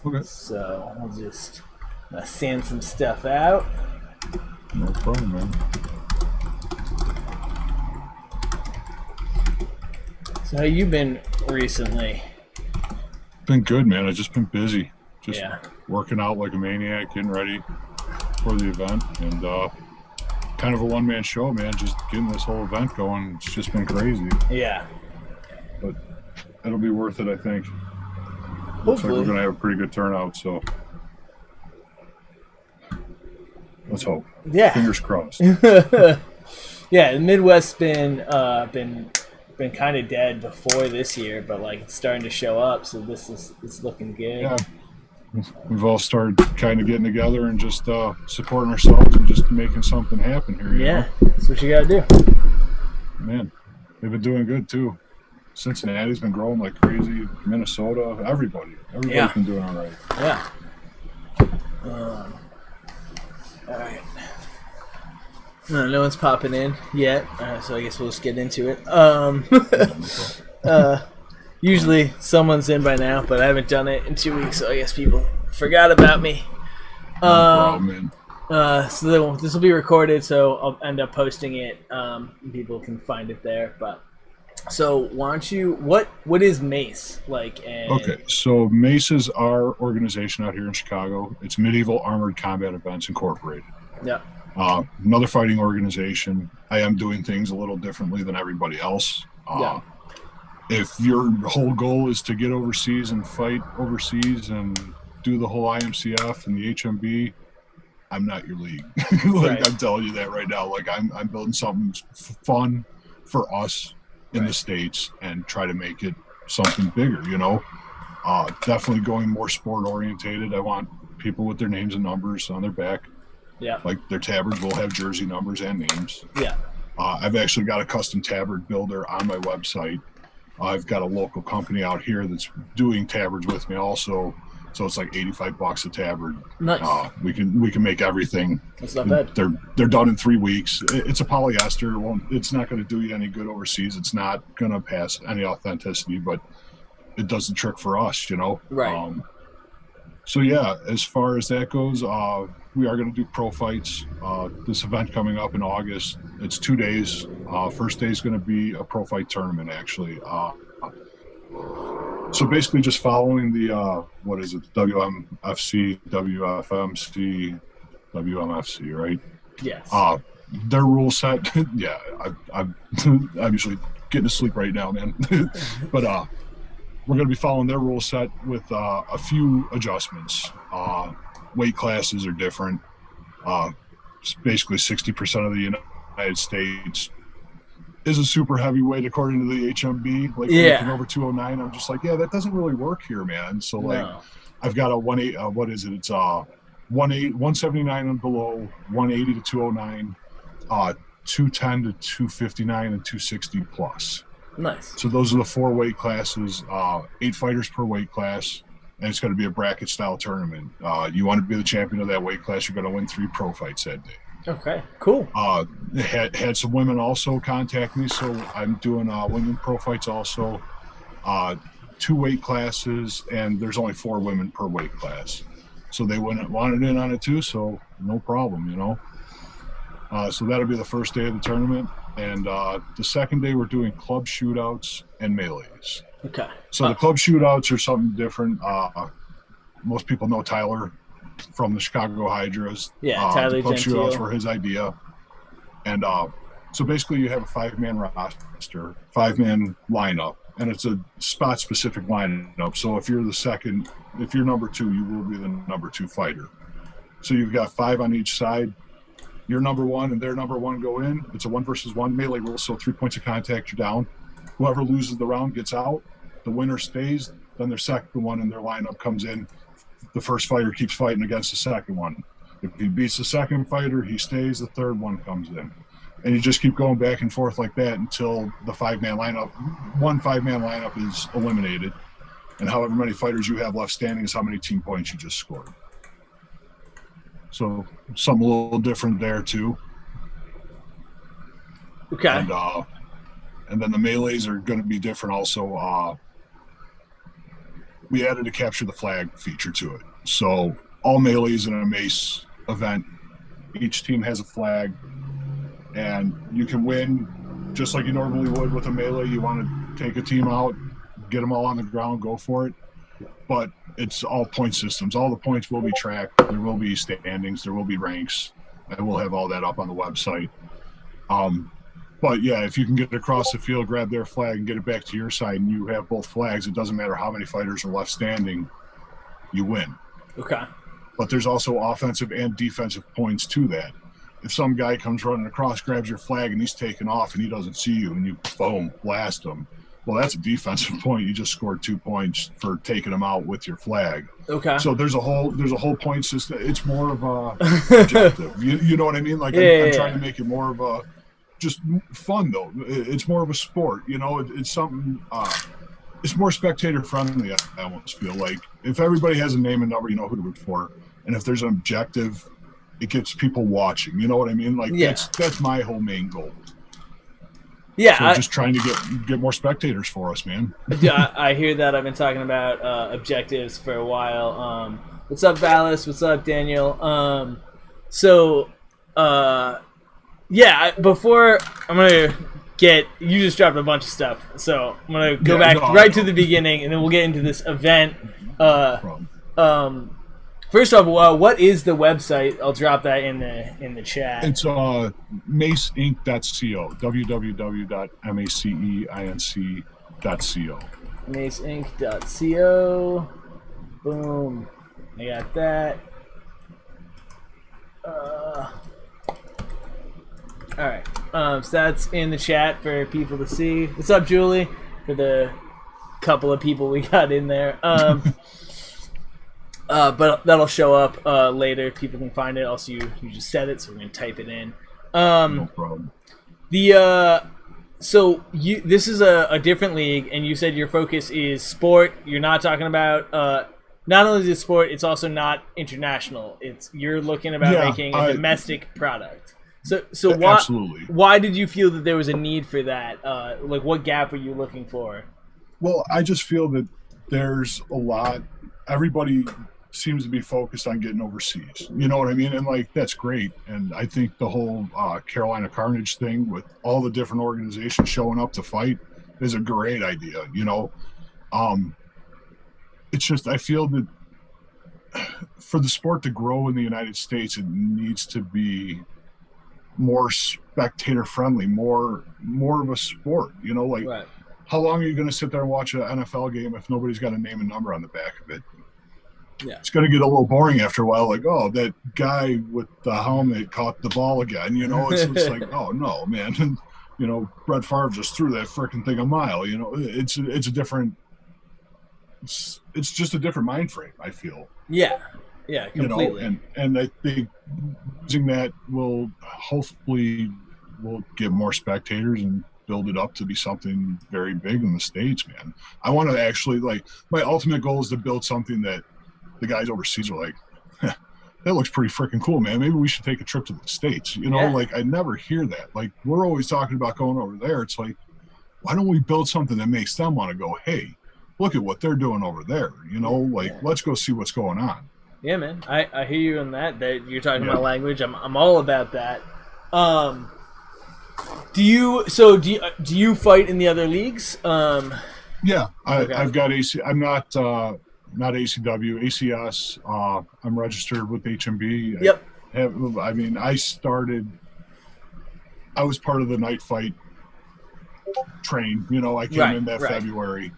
Okay. So I'll just sand some stuff out. No problem, man. So how you been recently? Been good, man. I've just been busy. Just Yeah. working out like a maniac, getting ready for the event, and kind of a one-man show, man. Just getting this whole event going. It's just been crazy, Yeah. but it'll be worth it, I think. Looks like we're Hopefully. going to have a pretty good turnout, so let's hope. Yeah. Fingers crossed. Yeah, the Midwest's been kind of dead before this year, but like it's starting to show up. So this is it's looking good. Yeah, we've all started kind of getting together and just supporting ourselves and just making something happen here. You Yeah, know? that's what you gotta do. Man, they've been doing good too. Cincinnati's been growing like crazy. Minnesota, everybody's Yeah. been doing all right. Yeah. All right. No one's popping in yet, so I guess we'll just get into it. Usually someone's in by now, but I haven't done it in 2 weeks, so I guess people forgot about me. No problem, man. So this will be recorded, so I'll end up posting it. People can find it there. But so why don't you? What is MACE like? And Okay, so MACE is our organization out here in Chicago. It's Medieval Armored Combat Events Incorporated. Yeah. Another fighting organization. I am doing things a little differently than everybody else. Yeah. If your whole goal is to get overseas and fight overseas and do the whole IMCF and the HMB, I'm not your league. Right. I'm telling you that right now. Like I'm building something fun for us in the States and try to make it something bigger, you know. Definitely going more sport orientated. I want people with their names and numbers on their back. Yeah. Like their tabards will have jersey numbers and names. Yeah. I've actually got a custom tabard builder on my website. I've got a local company out here that's doing tabards with me also. So it's like $85 a tabard. Nice. We can make everything. That's not bad. They're done in 3 weeks. It's a polyester. It's not going to do you any good overseas. It's not going to pass any authenticity, but it does the trick for us, you know. Right. So yeah, as far as that goes, we are going to do pro fights. This event coming up in August. It's 2 days. First day is going to be a pro fight tournament, actually. So basically, just following the what is it? WMFC, WFMC, WMFC, right? Yes. Their rule set. Yeah, I'm usually getting to sleep right now, man. But we're going to be following their rule set with a few adjustments. Weight classes are different. Basically, 60% of the United States is a super heavyweight according to the HMB. Like anything over 209, I'm just like, yeah, that doesn't really work here, man. So like, I've got a 18. What is it? It's 179 and below, 180 to 209, 210 to 259, and 260 plus. Nice. So those are the 4 weight classes. 8 fighters per weight class, and it's going to be a bracket style tournament. You want to be the champion of that weight class, you're going to win 3 pro fights that day. Okay, cool. Had some women also contact me, so I'm doing women pro fights also. 2 weight classes, and there's only 4 women per weight class. So they wanted in on it too, so no problem, you know. So that'll be the first day of the tournament. And the second day we're doing club shootouts and melees. Okay. So the club shootouts are something different. Most people know Tyler from the Chicago Hydras. Yeah, Tyler the club Gentile. shootouts were his idea. And so basically you have a 5-man roster, 5-man lineup, and it's a spot-specific lineup. So if you're number 2, you will be the number 2 fighter. So you've got 5 on each side. Your number 1 and their number 1 go in. It's a 1 versus 1 melee rule, so 3 points of contact, you're down. Whoever loses the round gets out. The winner stays. Then their second one in their lineup comes in. The first fighter keeps fighting against the second one. If he beats the second fighter, he stays. The third one comes in. And you just keep going back and forth like that until the 5-man lineup, one 5-man lineup is eliminated. And however many fighters you have left standing is how many team points you just scored. So something a little different there too. Okay. And then the melees are going to be different also. we added a capture the flag feature to it. So all melees in a MACE event, each team has a flag, and you can win just like you normally would with a melee. You want to take a team out, get them all on the ground, go for it. But it's all point systems. All the points will be tracked. There will be standings. There will be ranks. I will have all that up on the website. But yeah, if you can get across the field, grab their flag, and get it back to your side, and you have both flags, it doesn't matter how many fighters are left standing, you win. Okay. But there's also offensive and defensive points to that. If some guy comes running across, grabs your flag, and he's taking off, and he doesn't see you, and you boom blast him, well, that's a defensive point. You just scored 2 points for taking him out with your flag. Okay. So there's a whole point system. It's more of a objective. You know what I mean? Like I'm trying to make it more of a just fun though. It's more of a sport. You know, it's something. It's more spectator friendly. I almost feel like if everybody has a name and number, you know who to root for, and if there's an objective, it gets people watching. You know what I mean? Like that's my whole main goal. Yeah, so just trying to get more spectators for us, man. I hear that. I've been talking about objectives for a while. What's up, Valis? What's up, Daniel? Before I'm gonna you just dropped a bunch of stuff, so I'm gonna go back to the beginning, and then we'll get into this event. First off, what is the website? I'll drop that in the chat. It's maceinc.co, www.maceinc.co. maceinc.co. Boom. I got that. All right. So that's in the chat for people to see. What's up, Julie? For the couple of people we got in there. But that'll show up later. People can find it. Also, you just said it, so we're gonna type it in. No problem. So this is a different league, and you said your focus is sport. You're not talking about not only is it sport, it's also not international. You're looking about making a domestic product. So why did you feel that there was a need for that? Like, what gap were you looking for? Well, I just feel that there's a lot. Everybody seems to be focused on getting overseas. You know what I mean? And like, that's great. And I think the whole Carolina Carnage thing with all the different organizations showing up to fight is a great idea. You know, it's just, I feel that for the sport to grow in the United States, it needs to be more spectator friendly, more of a sport, you know, like right. How long are you going to sit there and watch an NFL game if nobody's got a name and number on the back of it? Yeah. It's going to get a little boring after a while. Like, oh, that guy with the helmet caught the ball again. You know, it's like, oh no, man. And, you know, Brett Favre just threw that freaking thing a mile. You know, it's a different. It's just a different mind frame, I feel. Yeah. Yeah, completely. You know, and I think using that will hopefully get more spectators and build it up to be something very big in the States, man. I want to actually, like, my ultimate goal is to build something that the guys overseas are like, that looks pretty freaking cool, man. Maybe we should take a trip to the States. You know, like, I never hear that. Like, we're always talking about going over there. It's like, why don't we build something that makes them want to go, hey, look at what they're doing over there. You know, like, let's go see what's going on. Yeah, man. I hear you on that you're talking about language. I'm all about that. Do you fight in the other leagues? Yeah, I've got AC. I'm not ACW, ACS. I'm registered with HMB. Yep. I was part of the night fight train. You know, I came in that February.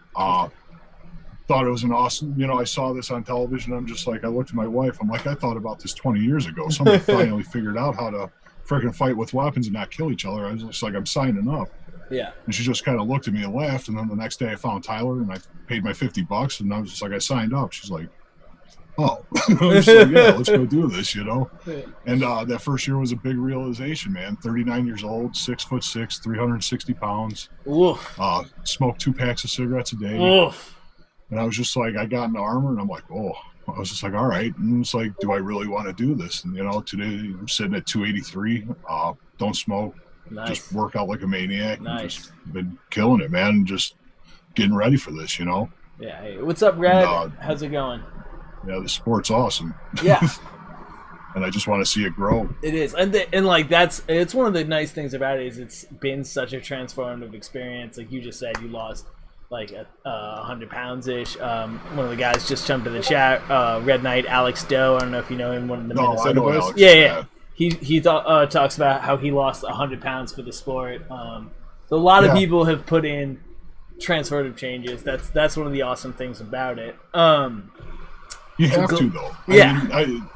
Thought it was an awesome, you know, I saw this on television. I'm just like, I looked at my wife. I'm like, I thought about this 20 years ago. Somebody finally figured out how to freaking fight with weapons and not kill each other. I was just like, I'm signing up. Yeah. And she just kind of looked at me and laughed. And then the next day I found Tyler and I paid my $50 and I was just like, I signed up. She's like, oh, I was just like, yeah, let's go do this, you know? And that first year was a big realization, man. 39 years old, 6'6", 360 pounds. Oof. Smoked 2 packs of cigarettes a day. Oof. And I was just like, I got into armor and I'm like, oh, I was just like, all right. And it's like, do I really want to do this? And, you know, today I'm sitting at 283, don't smoke, just work out like a maniac. Nice. And just been killing it, man. Just getting ready for this, you know? Yeah. Hey, what's up, And Red? How's it going? yeah, the sport's awesome. Yeah. And I just want to see it grow. It is, and like it's one of the nice things about it is it's been such a transformative experience. Like you just said, you lost like 100 pounds ish. One of the guys just jumped in the chat. Red Knight Alex Doe. I don't know if you know him. One of the Minnesota boys. Yeah. He talks about how he lost 100 pounds for the sport. So a lot of people have put in transformative changes. That's one of the awesome things about it. You have to though. Yeah.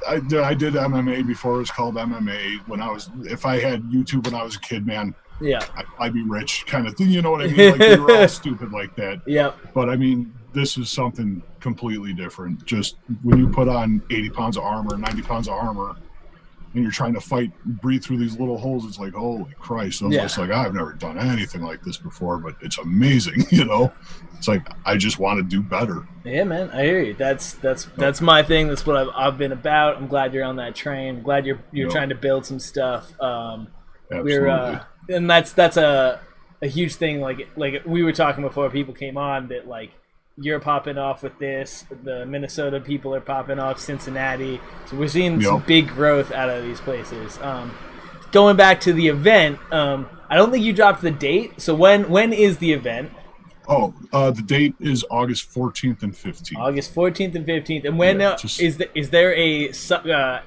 I did MMA before it was called MMA. If I had YouTube when I was a kid, man, yeah, I'd be rich, kind of thing. You know what I mean? Like we were all stupid like that. Yep. But I mean, this is something completely different. Just when you put on 80 pounds of armor, 90 pounds of armor, and you're trying to breathe through these little holes, it's like, holy Christ. I'm just like, I've never done anything like this before, but it's amazing, you know? It's like, I just want to do better. Yeah, man, I hear you. That's my thing. That's what I've been about. I'm glad you're on that train. I'm glad you're trying to build some stuff. Absolutely. And that's a huge thing. Like we were talking before people came on that like, you're popping off with this. The Minnesota people are popping off. Cincinnati. So we're seeing some big growth out of these places. Going back to the event, I don't think you dropped the date. So when is the event? Oh, the date is August 14th and 15th. August 14th and 15th. And when is there a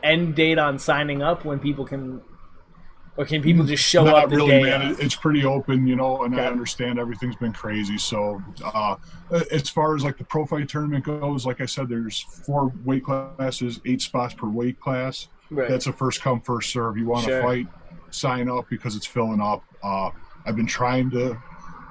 end date on signing up when people can? Or can people just show up the day? Man. It's pretty open, you know, and I understand everything's been crazy. So as far as like the pro fight tournament goes, like I said, there's 4 weight classes, 8 spots per weight class. Right. That's a first come, first serve. You want to fight, sign up because it's filling up. I've been trying to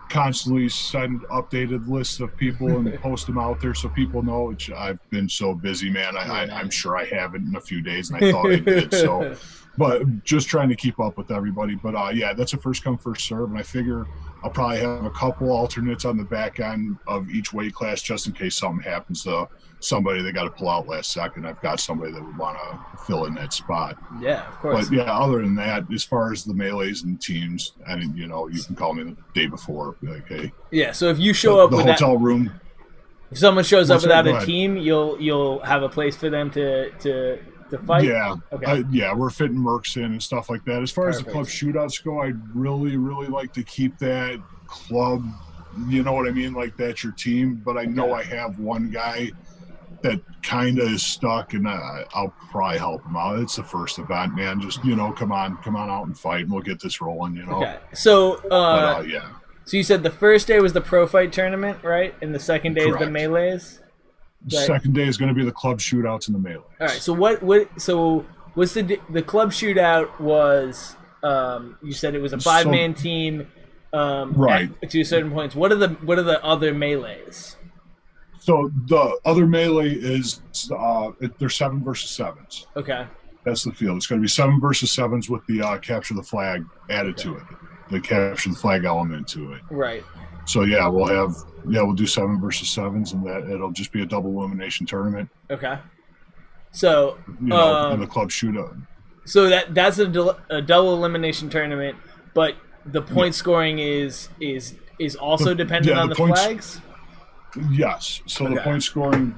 constantly send updated lists of people and post them out there so people know. I've been so busy, man. I'm sure I haven't in a few days, and I thought I did. So. But just trying to keep up with everybody. But that's a first come, first serve. And I figure I'll probably have a couple alternates on the back end of each weight class just in case something happens to somebody they got to pull out last second. I've got somebody that would want to fill in that spot. Yeah, of course. But other than that, as far as the melees and teams, and you can call me the day before. Be like, hey. Yeah. So if you show up the hotel room. If someone shows up without a team, you'll have a place for them to fight? Yeah. Okay. We're fitting mercs in and stuff like that. As far as the club shootouts go, I'd really, really like to keep that club, you know what I mean? Like that's your team. But I know I have one guy that kind of is stuck, and I'll probably help him out. It's the first event, man. Just, come on out and fight, and we'll get this rolling, you know? Okay. So, So you said the first day was the pro fight tournament, right? And the second day is the melees? The second day is going to be the club shootouts and the melees. All right. So what's the club shootout was? You said it was a 5-man team. Right. To certain points. What are the other melees? So the other melee is they're 7 versus 7s. Okay. That's the field. It's going to be 7 versus 7s with the capture the flag added to it. The capture the flag element to it. Right. So we'll do 7 versus 7s, and that it'll just be a double elimination tournament. Okay. So and the club shootout. So that's a double elimination tournament, but the point scoring is also dependent on the flags. Yes. So the point scoring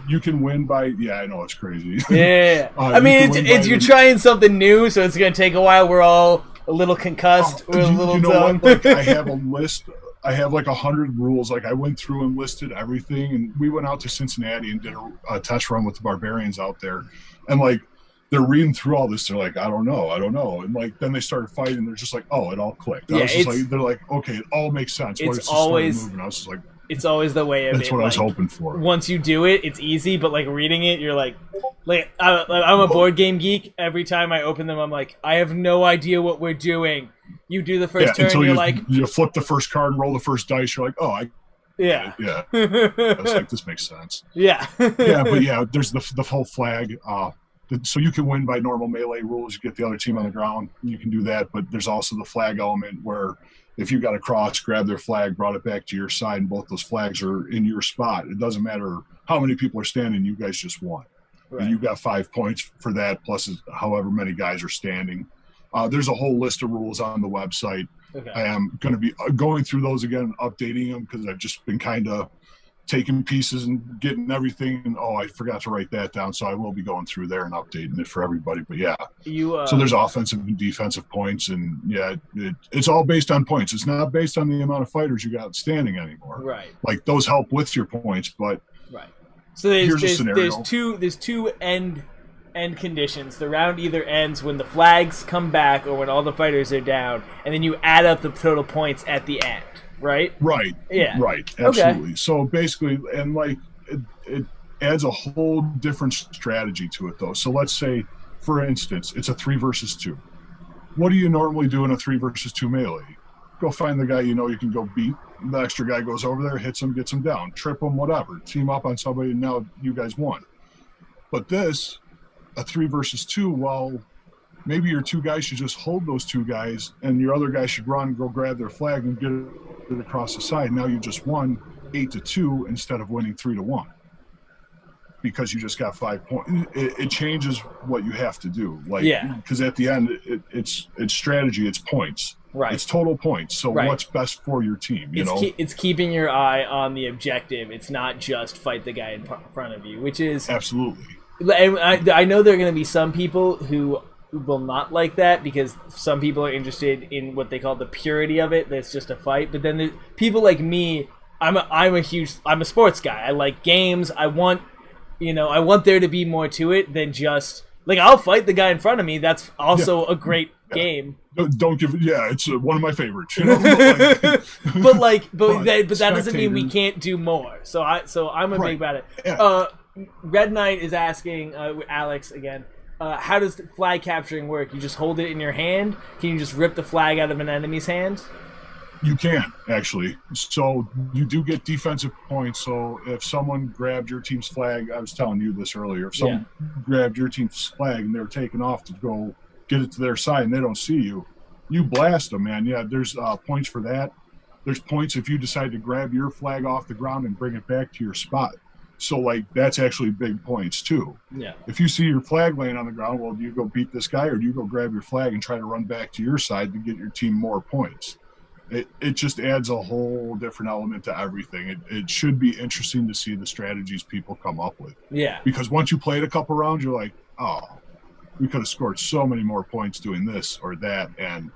you can win by. Yeah, I know it's crazy. Yeah. I mean, you're trying something new, so it's gonna take a while. We're all a little concussed. We're a little dumb. What? Like, I have a list. I have like 100 rules. Like I went through and listed everything, and we went out to Cincinnati and did a test run with the Barbarians out there, and like they're reading through all this. They're like, I don't know, and like then they started fighting. They're just like, oh, it all clicked. They're like, okay, it all makes sense. It's always moving. I was just like, it's always the way of that's what I was hoping for. Once you do it, it's easy, but like reading it, you're like I'm a board game geek. Every time I open them, I'm like, I have no idea what we're doing. You do the first turn, you're like, you flip the first card and roll the first dice. You're like, oh, I was like, this makes sense. Yeah. But there's the whole flag. So you can win by normal melee rules. You get the other team on the ground. You can do that, but there's also the flag element where if you got a cross, grab their flag, brought it back to your side, and both those flags are in your spot. It doesn't matter how many people are standing. You guys just won. Right. And you got 5 points for that, plus however many guys are standing. There's a whole list of rules on the website. Okay. I am going to be going through those again, updating them because I've just been kind of taking pieces and getting everything. And, I forgot to write that down, so I will be going through there and updating it for everybody. But yeah, so there's offensive and defensive points, and yeah, it's all based on points. It's not based on the amount of fighters you got standing anymore. Right. Like those help with your points, but right. So there's two end conditions. The round either ends when the flags come back or when all the fighters are down, and then you add up the total points at the end. Right? Right. Yeah. Right. Absolutely. Okay. So basically, and like it adds a whole different strategy to it, though. So let's say, for instance, it's a 3 versus 2. What do you normally do in a 3 versus 2 melee? Go find the guy you can go beat. The extra guy goes over there, hits him, gets him down, trip him, whatever. Team up on somebody, and now you guys won. But this, a 3 versus 2, well, maybe your 2 guys should just hold those 2 guys, and your other guy should run and go grab their flag and get it across the side. Now you just won 8-2 instead of winning 3-1 because you just got 5 points. It changes what you have to do. Like, because at the end, it's strategy, it's points. Right. It's total points. So what's best for your team? It's keeping your eye on the objective. It's not just fight the guy in front of you, which is absolutely. I know there are going to be some people who will not like that because some people are interested in what they call the purity of it. That's just a fight. But then there's people like me. I'm a sports guy. I like games. I want there to be more to it than just like I'll fight the guy in front of me. That's also a great game. Don't give it. Yeah, it's one of my favorites. But that doesn't mean we can't do more. So I'm a big about it. Yeah. Red Knight is asking Alex again. How does flag capturing work? You just hold it in your hand? Can you just rip the flag out of an enemy's hand? You can, actually. So you do get defensive points. So if someone grabbed your team's flag, I was telling you this earlier, if someone grabbed your team's flag and they were taking off to go get it to their side and they don't see you, you blast them, man. Yeah, there's points for that. There's points if you decide to grab your flag off the ground and bring it back to your spot. So, like, that's actually big points, too. Yeah. If you see your flag laying on the ground, well, do you go beat this guy or do you go grab your flag and try to run back to your side to get your team more points? It just adds a whole different element to everything. It should be interesting to see the strategies people come up with. Yeah. Because once you played a couple rounds, you're like, oh, we could have scored so many more points doing this or that. And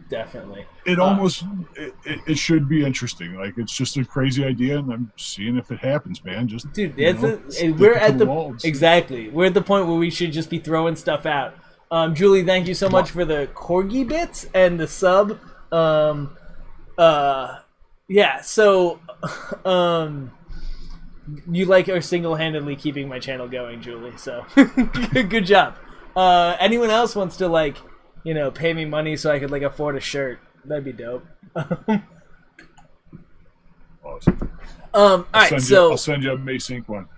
definitely. It should be interesting. Like, it's just a crazy idea, and I'm seeing if it happens, man. Just we're at the exactly. We're at the point where we should just be throwing stuff out. Julie, thank you so much for the corgi bits and the sub. So you are single-handedly keeping my channel going, Julie. So good job. Anyone else wants to pay me money so I could afford a shirt? That'd be dope. Awesome. All right, I'll send you a MACE Inc. one.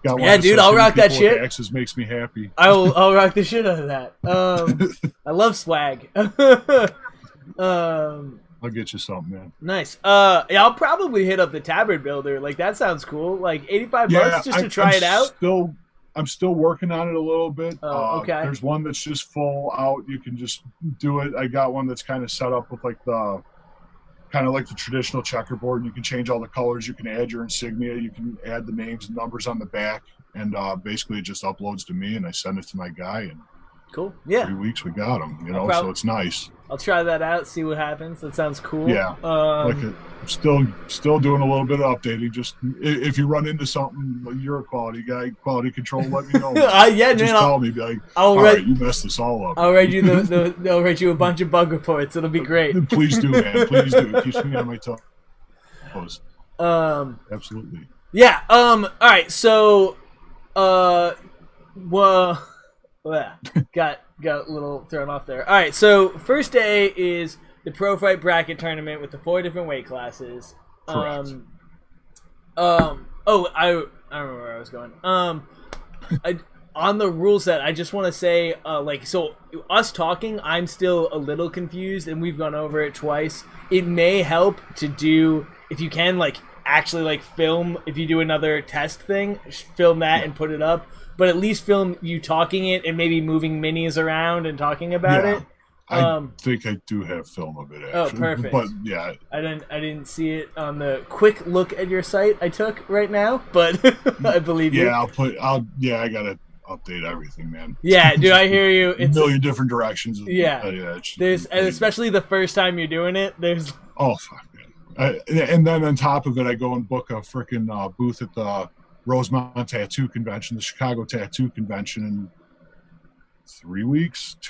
Yeah, dude, I'll rock that shit. Access makes me happy. I'll rock the shit out of that. I love swag. I'll get you something, man. Nice. I'll probably hit up the Tabard Builder. That sounds cool. $85 just to try it out. I'm still working on it a little bit. Okay. There's one that's just full out. You can just do it. I got one that's kind of set up with the traditional checkerboard. You can change all the colors. You can add your insignia. You can add the names and numbers on the back. And basically it just uploads to me and I send it to my guy. And cool. Yeah. 3 weeks we got them, so it's nice. I'll try that out, see what happens. That sounds cool. Yeah. Still doing a little bit of updating. Just if you run into something, you're a quality guy, quality control, let me know. Tell me, be like, right, you messed this all up. I'll write you I'll write you a bunch of bug reports. It'll be great. Please do, man. Please do. It keeps me on my toes. Absolutely. Yeah. All right. So, got a little thrown off there. All right, so first day is the Pro Fight Bracket Tournament with the 4 different weight classes. Correct. I don't remember where I was going. On the rule set, I just want to say, so us talking, I'm still a little confused, and we've gone over it twice. It may help to do, if you can, actually film, if you do another test thing, film that and put it up. But at least film you talking it and maybe moving minis around and talking about it. I think I do have film of it, actually. Oh, perfect. But yeah, I didn't see it on the quick look at your site I took right now, but I believe you. Yeah, I gotta update everything, man. Yeah, dude, I hear you. It's a million different directions. Yeah, there's, and especially the first time you're doing it. There's fuck, man. And then on top of it, I go and book a freaking booth at the Rosemont Tattoo Convention, the Chicago Tattoo Convention, in 2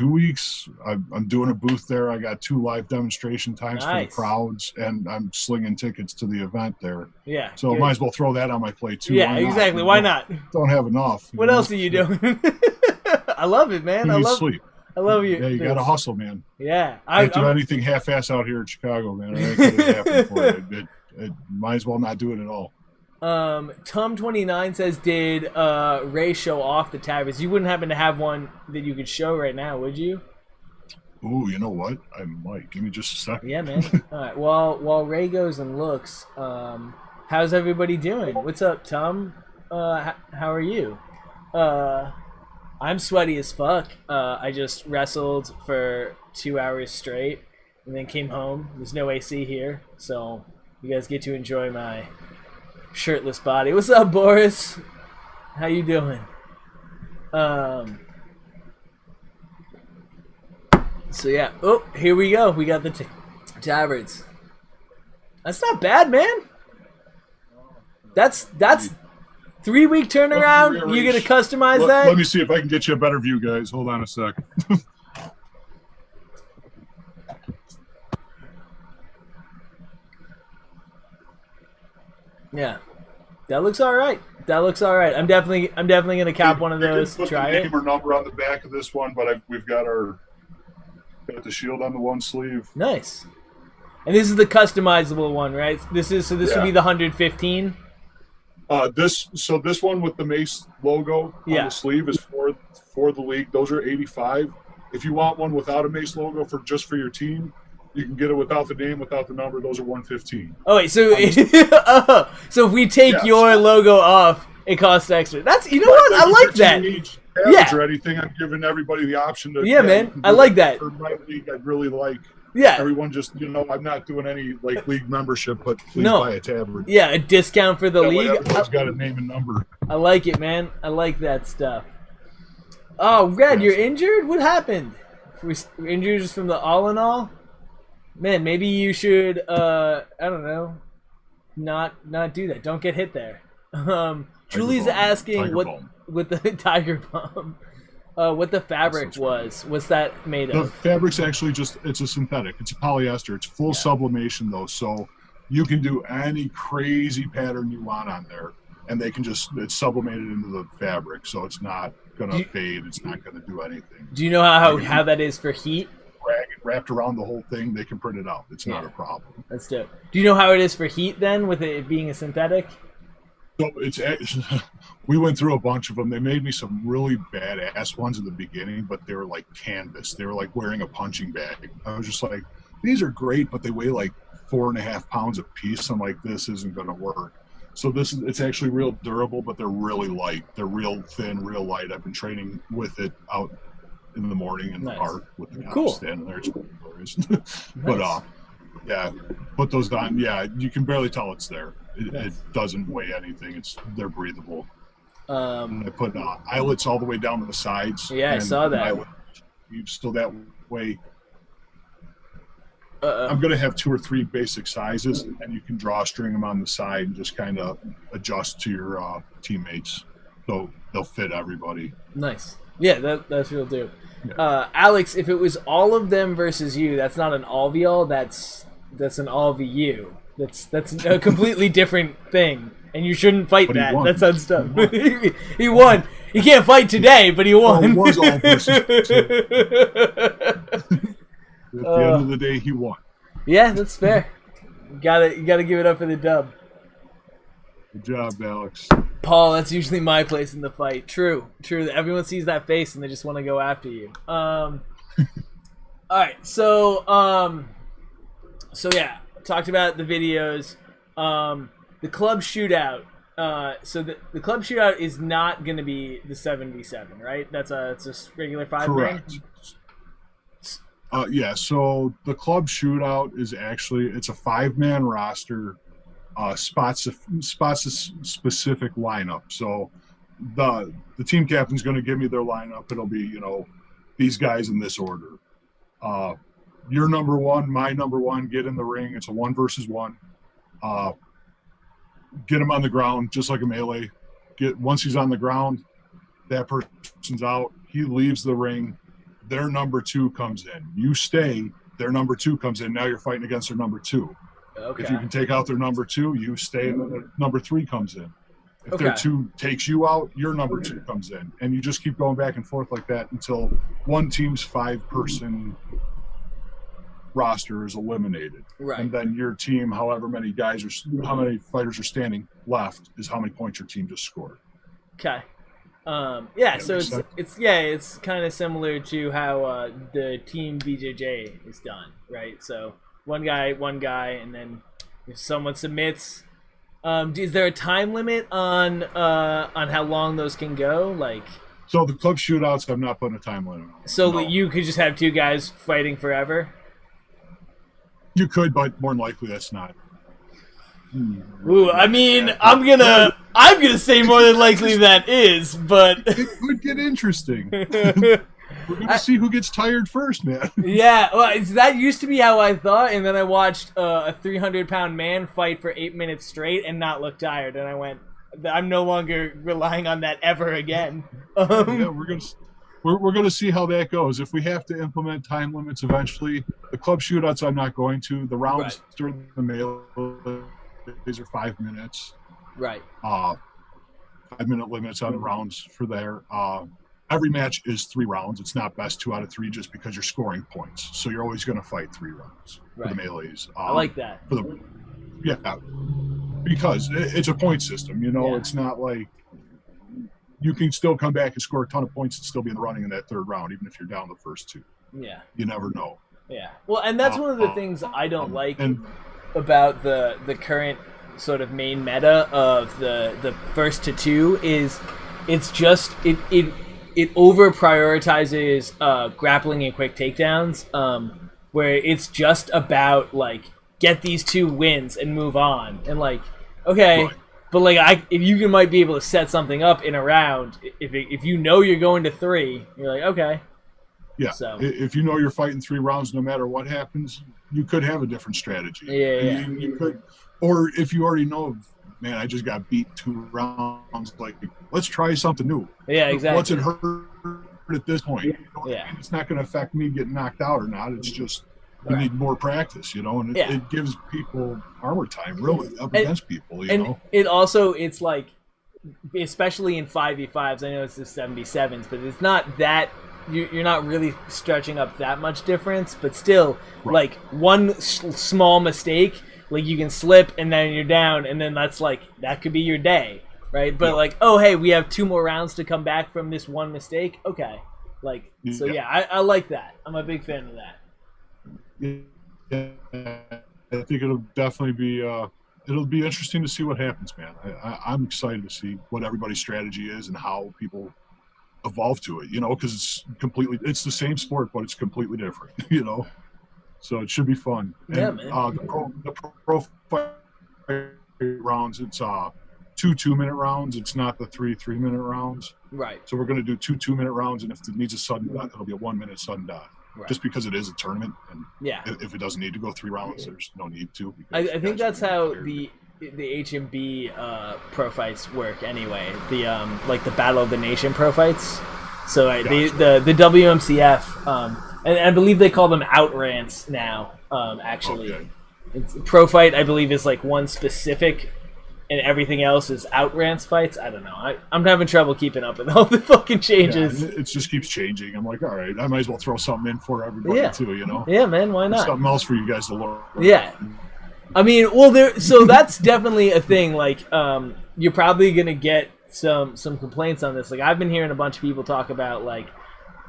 weeks. I'm doing a booth there. I got 2 live demonstration times for the crowds, and I'm slinging tickets to the event there. Yeah. So I might as well throw that on my plate too. Yeah, exactly. Why not? Don't have enough. What else are you doing? I love it, man. You need sleep. I love you. Yeah, you got to hustle, man. Yeah. I can't do anything half-ass out here in Chicago, man. I ain't gonna happen for it. Might as well not do it at all. Tum29 says, did Ray show off the tablets? You wouldn't happen to have one that you could show right now, would you? Ooh, you know what? I might. Give me just a second. Yeah, man. All right. While Ray goes and looks, how's everybody doing? What's up, Tum? How are you? I'm sweaty as fuck. I just wrestled for 2 hours straight and then came home. There's no AC here, so you guys get to enjoy my shirtless body. What's up, Boris? How you doing? So yeah. Oh, here we go. We got the tabards. That's not bad, man. That's 3-week turnaround. You gonna customize that? Let me see if I can get you a better view, guys. Hold on a sec. Yeah, that looks all right. That looks all right. I'm definitely gonna cap one of those. Put Try the it. name or number on the back of this one, but we've got the shield on the one sleeve. Nice. And this is the customizable one, right? This would be the 115. This one with the MACE logo on the sleeve is for the league. Those are 85. If you want one without a MACE logo for your team, you can get it without the name, without the number. Those are 115. Oh wait, so so if we take your logo off, it costs extra. That's what I like that. Or anything, I'm giving everybody the option to. Yeah, man, I like that. For my league, I'd really like. Yeah. Everyone just, I'm not doing any league membership, but please buy a tabard. Yeah, a discount for the league. Everyone's got a name and number. I like it, man. I like that stuff. Oh, Red, you're injured? What happened? Injured just from the all in all? Man, maybe you should, I don't know, not do that. Don't get hit there. Julie's asking what the tiger bomb. What the fabric was. What's that made of? The fabric's actually it's a synthetic. It's a polyester. It's full sublimation though, so you can do any crazy pattern you want on there, and it's sublimated into the fabric, so it's not gonna fade. It's not gonna do anything. Do you know how that is for heat? Wrapped around the whole thing, they can print it out. It's not a problem. That's dope. Do you know how it is for heat then, with it being a synthetic? So we went through a bunch of them. They made me some really badass ones in the beginning, but they were like canvas. They were like wearing a punching bag. I was just like, these are great, but they weigh like 4.5 pounds a piece. I'm like, this isn't going to work. So it's actually real durable, but they're really light. They're real thin, real light. I've been training with it out in the morning in the park with the cops standing there. It's glorious. But yeah, put those on. Yeah, you can barely tell it's there. It doesn't weigh anything. They're breathable. I put eyelets all the way down to the sides. Yeah, I saw that. So that way, I'm going to have 2 or 3 basic sizes, and you can drawstring them on the side and just kind of adjust to your teammates. So they'll fit everybody. Nice. Yeah, that's real dope. Yeah. Alex, if it was all of them versus you, that's not an all v all. That's an all VU. That's a completely different thing, and you shouldn't fight that. That sounds dumb. He won. He can't fight today, but he won. It was all versus. At the end of the day, he won. Yeah, that's fair. You gotta give it up for the dub. Good job, Alex. Paul, that's usually my place in the fight. True. Everyone sees that face and they just want to go after you. All right, so yeah. Talked about the videos. The club shootout. So the club shootout is not going to be the 7v7, right? It's a regular 5 Correct. Yeah, so the club shootout is actually it's a 5-man roster, spots specific lineup. So the team captain's going to give me their lineup. It'll be these guys in this order. Your number one, my number one, get in the ring. It's a 1-versus-1. Get him on the ground just like a melee. Once he's on the ground, that person's out. He leaves the ring. Their number 2 comes in. You stay. Their number 2 comes in. Now you're fighting against their number 2. Okay. If you can take out their number 2, you stay, and then their number 3 comes in. If Okay. their 2 takes you out, your number 2 comes in, and you just keep going back and forth like that until one team's 5-person roster is eliminated. Right. And then your team, how many fighters are standing left, is how many points your team just scored. Okay. Yeah, so it's kind of similar to how the team BJJ is done, right? So one guy, and then if someone submits, is there a time limit on how long those can go? Like, so the club shootouts, I'm not putting a time limit on. So no. You could just have 2 guys fighting forever. You could, but more than likely that's not. Ooh, I mean, I'm gonna say more than likely that is, but it could get interesting. We're gonna see who gets tired first, man. Yeah, well, that used to be how I thought, and then I watched a 300-pound man fight for 8 minutes straight and not look tired, and I went, I'm no longer relying on that ever again. Yeah, we're gonna see how that goes. If we have to implement time limits eventually, the club shootouts I'm not going to. The rounds during the melee, these are 5 minutes. Right. 5-minute limits on the rounds for there. Every match is 3 rounds. It's not best 2 out of 3 just because you're scoring points. So you're always going to fight 3 rounds for the melees. I like that. Because it's a point system. It's not like you can still come back and score a ton of points and still be in the running in that 3rd round, even if you're down the first 2. Yeah. You never know. Yeah. Well, and that's one of the things I don't like about the current sort of main meta of the first to 2 is it's just it over prioritizes grappling and quick takedowns, where it's just about like get these 2 wins and move on, and like okay, right. But like if you might be able to set something up in a round, if you know you're going to 3, you're like okay. Yeah. So if you know you're fighting 3 rounds, no matter what happens, you could have a different strategy. Yeah. You could, or if you already know, man, I just got beat 2 rounds. Like, let's try something new. Yeah, exactly. What's it hurt at this point? Yeah. It's not going to affect me getting knocked out or not. It's just you need more practice, and it gives people armor time really up against people, know. It's like, especially in 5v5s, I know it's the 77s, but it's not that you're not really stretching up that much difference, but still, like one small mistake, like you can slip and then you're down, and then that could be your day, right? But like, oh hey, we have 2 more rounds to come back from this one mistake. Okay, like so I like that. I'm a big fan of that. Yeah, I think it'll definitely be it'll be interesting to see what happens, man. I'm excited to see what everybody's strategy is and how people evolve to it, because it's the same sport, but it's completely different, so it should be fun. Yeah, and, man. The pro fight rounds, it's 2 2-minute rounds. It's not the 3 3-minute rounds. Right. So we're going to do 2 2-minute rounds, and if it needs a sudden death, it'll be a 1-minute sudden death. Right. Just because it is a tournament, and if it doesn't need to go 3 rounds, there's no need to. I think that's how the HMB pro fights work anyway. The like the Battle of the Nation pro fights. So the WMCF, and I believe they call them outrants now. Actually, it's pro fight. I believe is like one specific, and everything else is outrants fights. I don't know. I'm having trouble keeping up with all the fucking changes. Yeah, it just keeps changing. I'm like, all right, I might as well throw something in for everybody too. Yeah, man. Why not? There's something else for you guys to learn. Yeah. I mean, well, so that's definitely a thing. Like, you're probably gonna get some complaints on this. Like, I've been hearing a bunch of people talk about like,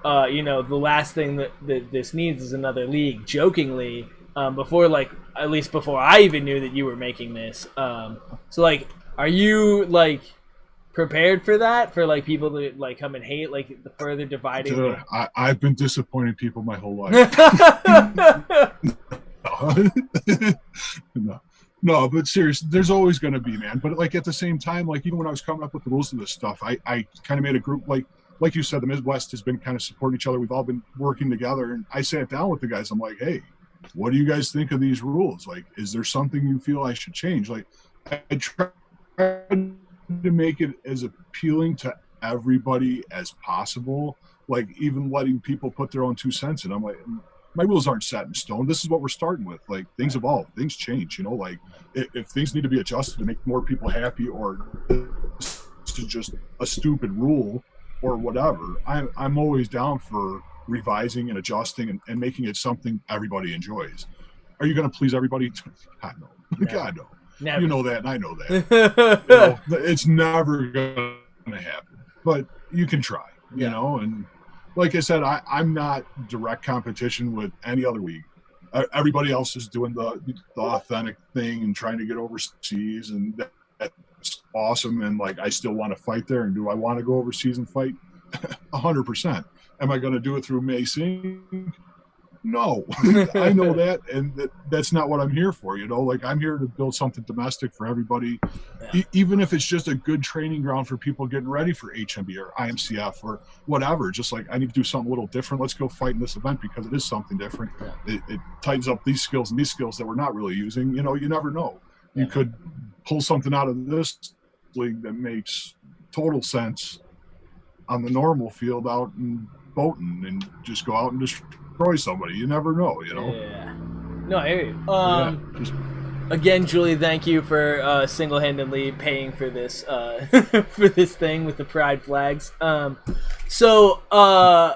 the last thing that this needs is another league. Jokingly, before I even knew that you were making this. So like, are you like, prepared for that, for like people to like come and hate, like the further dividing? Dude, I've been disappointing people my whole life. No. No, but seriously, there's always going to be, man. But like at the same time, like even when I was coming up with the rules of this stuff, I kind of made a group, like you said, the Midwest has been kind of supporting each other. We've all been working together, and I sat down with the guys. I'm like, hey, what do you guys think of these rules? Like, is there something you feel I should change? Like, I tried to make it as appealing to everybody as possible. Like even letting people put their own 2 cents in. I'm like, my rules aren't set in stone. This is what we're starting with. Like things evolve, things change, you know, like if things need to be adjusted to make more people happy, or this is just a stupid rule or whatever, I'm always down for revising and adjusting and making it something everybody enjoys. Are you going to please everybody? God, no. God, no. Never. You know that, and I know that. You know, it's never going to happen. But you can try, you know, and like I said, I'm not direct competition with any other league. Everybody else is doing the authentic thing and trying to get overseas, and that's awesome. And like, I still want to fight there. And do I want to go overseas and fight? 100%. Am I going to do it through MACE? No, I know that, and that's not what I'm here for. You know, like I'm here to build something domestic for everybody, even if it's just a good training ground for people getting ready for HMB or IMCF or whatever. Just like I need to do something a little different. Let's go fight in this event because it is something different. It tightens up these skills and these skills that we're not really using. You know, you never know. You could pull something out of this league that makes total sense on the normal field out in Boaton and just go out and destroy somebody. You never know, you know. Yeah. No, I hear you. Again, Julie, thank you for single-handedly paying for this for this thing with the pride flags. So on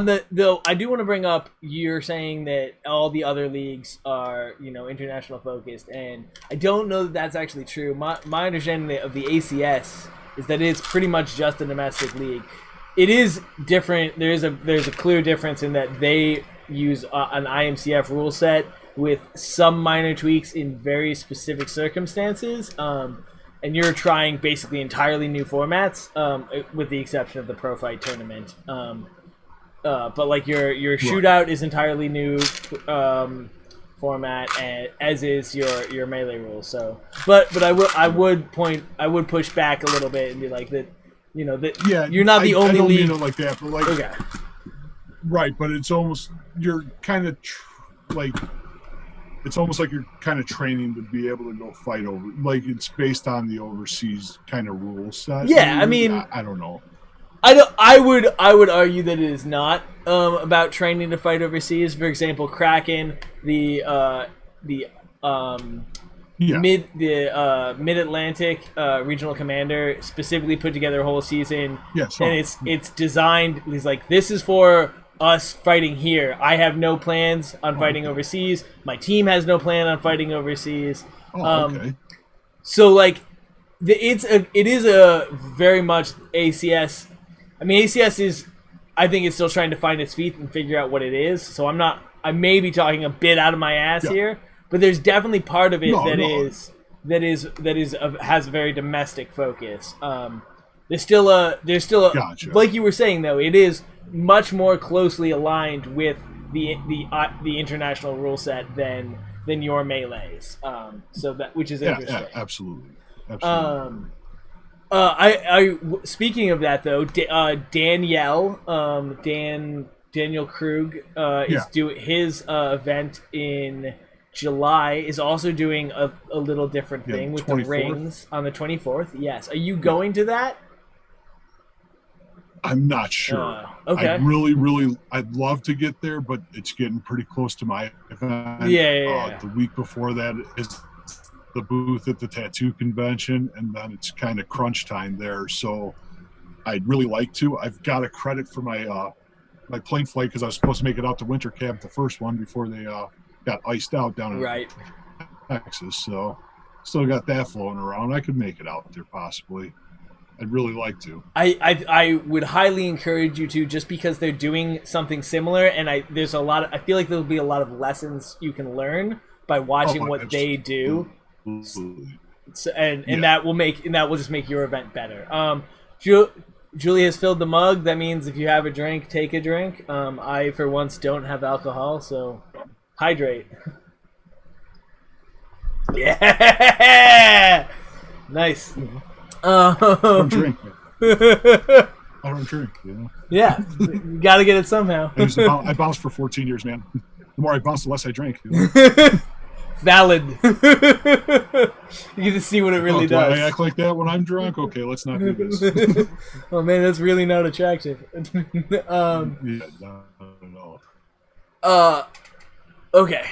the I do want to bring up, you're saying that all the other leagues are, you know, international focused, and I don't know that that's actually true. My understanding of the ACS is that it's pretty much just a domestic league. It is different. There's a clear difference in that they use an IMCF rule set with some minor tweaks in very specific circumstances. And you're trying basically entirely new formats, with the exception of the Pro Fight tournament. But like your shootout is entirely new format, and as is your melee rules. So, but I would push back a little bit and be like that. You know that you're not the only league. I don't mean it like that, but like, okay. Right, but it's almost you're kind of like it's almost like you're kind of training to be able to go fight over. Like it's based on the overseas kind of rule set. Yeah, I mean, I don't know. I would argue that it is not about training to fight overseas. For example, Kraken, the Mid-Atlantic regional commander specifically put together a whole season, and it's designed. He's like, this is for us fighting here. I have no plans on fighting overseas. My team has no plan on fighting overseas. Okay. So like, it is a very much ACS. I mean, ACS is, I think it's still trying to find its feet and figure out what it is. So I may be talking a bit out of my ass here. But there's definitely part of it has a very domestic focus. There's still a gotcha. Like you were saying though, it is much more closely aligned with the international rule set than your melees. So that, which is interesting. Yeah, absolutely. Speaking of that though, Daniel Krug is doing his event in July, is also doing a little different thing with 24th? The rings on the 24th. Yes. Are you going to that? I'm not sure. Okay. I'd love to get there, but it's getting pretty close to my event. Yeah. The week before that is the booth at the tattoo convention, and then it's kind of crunch time there. So I'd really like to. I've got a credit for my my plane flight because I was supposed to make it out to Winter Camp, the first one, before they got iced out down in Texas. So still got that flowing around. I could make it out there possibly. I'd really like to. I would highly encourage you to, just because they're doing something similar, and I feel like there'll be a lot of lessons you can learn by watching what they do. So, and that will just make your event better. Julie has filled the mug. That means if you have a drink, take a drink. I, for once, don't have alcohol, so hydrate. Yeah, nice. I don't drink. I don't drink. You know? Yeah, you got to get it somehow. I bounced for 14 years, man. The more I bounced, the less I drank. You know? Valid. You get to see what it really does. I act like that when I'm drunk? Okay, let's not do this. Oh man, that's really not attractive. Yeah, no. Okay.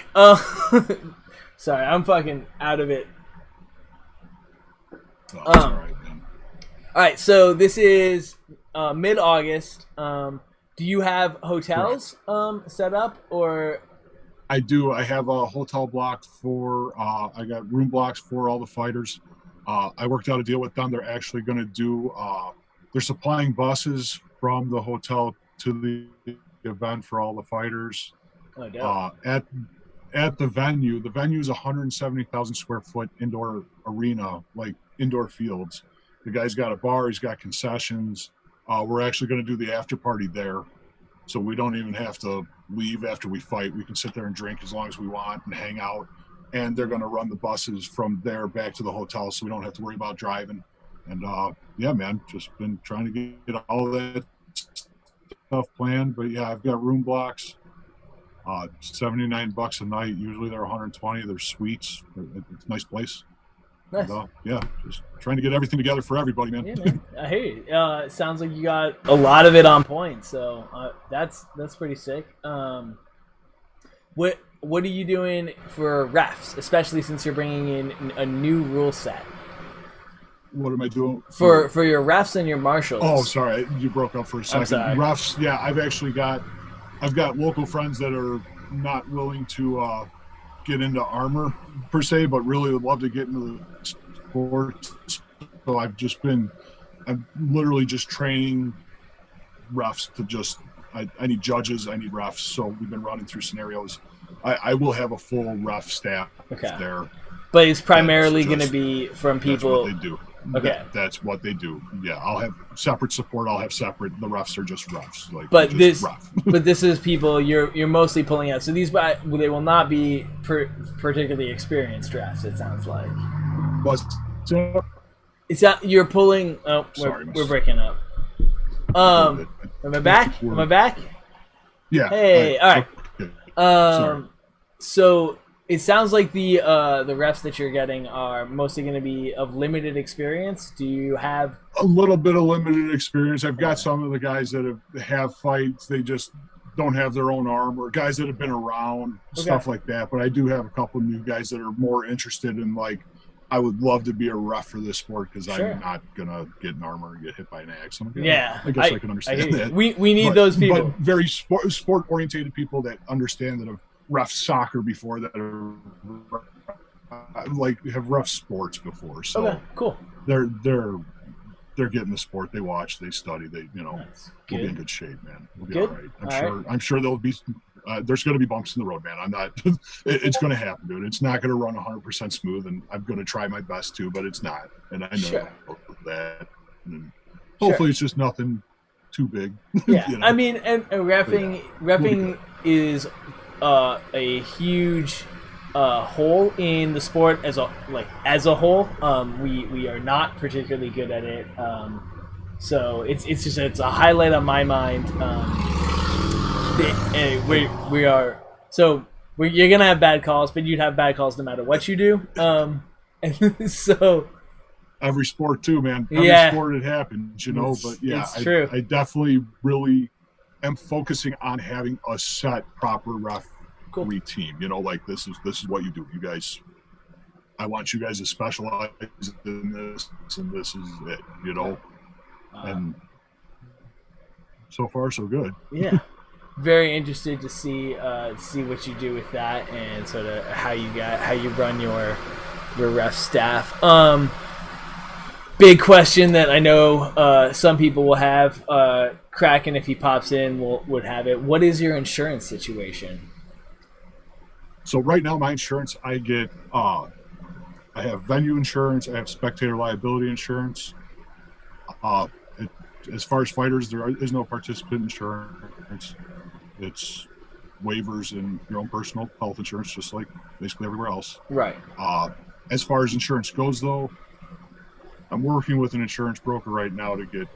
Sorry, I'm fucking out of it. Oh, that's all right, man. All right, so this is mid-August. Do you have hotels set up, or? I do. I have a hotel block for. I got room blocks for all the fighters. I worked out a deal with them. They're actually going to do. They're supplying buses from the hotel to the event for all the fighters. Oh, at the venue. The venue is 170,000 square foot indoor arena, like indoor fields. The guy's got a bar. He's got concessions. We're actually going to do the after party there, so we don't even have to leave after we fight. We can sit there and drink as long as we want and hang out. And they're going to run the buses from there back to the hotel, so we don't have to worry about driving. And yeah, man, just been trying to get all that stuff planned. But yeah, I've got room blocks. $79 a night. Usually they're 120. They're suites. It's a nice place. Nice. And, yeah, just trying to get everything together for everybody, man. Yeah, man. I hear you. It sounds like you got a lot of it on point, so that's pretty sick. What are you doing for refs, especially since you're bringing in a new rule set? What am I doing for your refs and your marshals? Oh, sorry, you broke up for a second. I'm sorry. Refs, yeah, I've got local friends that are not willing to get into armor per se, but really would love to get into the sport. So I'm literally just training refs to just, I need judges, I need refs. So we've been running through scenarios. I will have a full ref staff there. But it's primarily going to be from people. That's what they do. Okay. That's what they do. Yeah, I'll have separate support. I'll have separate. The refs are just refs. But this is people you're mostly pulling out. So these, they will not be particularly experienced refs. It sounds like. It's not you're pulling. Oh, we're breaking up. Am I back? Am I back? Yeah. Hey. All right. So it sounds like the refs that you're getting are mostly going to be of limited experience. Do you have a little bit of limited experience? I've got some of the guys that have fights. They just don't have their own arm, or guys that have been around, stuff like that. But I do have a couple of new guys that are more interested in, like, I would love to be a ref for this sport because I'm not gonna get an armor and get hit by an axe. Yeah, I guess I can understand that. We need those people, but very sport oriented people that understand that have ref soccer before, that are like have ref sports before. So cool. They're getting the sport. They watch, they study, we'll be in good shape, man. We'll be all right. I'm sure there'll be there's going to be bumps in the road, man. I'm not it's going to happen, dude. It's not going to run 100% smooth, and I'm going to try my best to, but it's not, and I know that. And hopefully it's just nothing too big. Yeah. I mean, and reffing is a huge hole in the sport as a whole. We are not particularly good at it, so it's a highlight on my mind. You're gonna have bad calls, but you'd have bad calls no matter what you do. And so every sport too, man. Every sport it happens, But yeah, it's true. I definitely really am focusing on having a set proper referee team. Like this is what you do. You guys, I want you guys to specialize in this, and this is it. And so far so good. Yeah. Very interested to see what you do with that, and sort of how you run your ref staff. Big question that I know some people will have. Kraken, if he pops in, would have it. What is your insurance situation? So right now, my insurance, I get I have venue insurance. I have spectator liability insurance. Uh, it, as far as fighters, there is no participant insurance. It's waivers and your own personal health insurance, just like basically everywhere else. Right. As far as insurance goes, though, I'm working with an insurance broker right now to get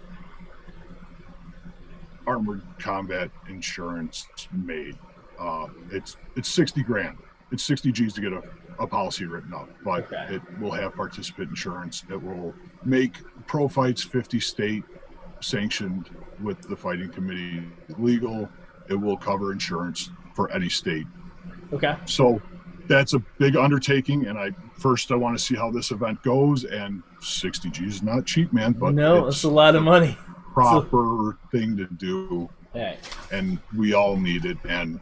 armored combat insurance made. It's $60,000. It's 60 G's to get a policy written up, but okay. It will have participant insurance. It will make pro fights 50 state sanctioned with the fighting committee legal. It will cover insurance for any state. Okay. So that's a big undertaking, and I want to see how this event goes. And 60 G's is not cheap, man. But no, it's a lot of money. Proper thing to do, hey. And we all need it. And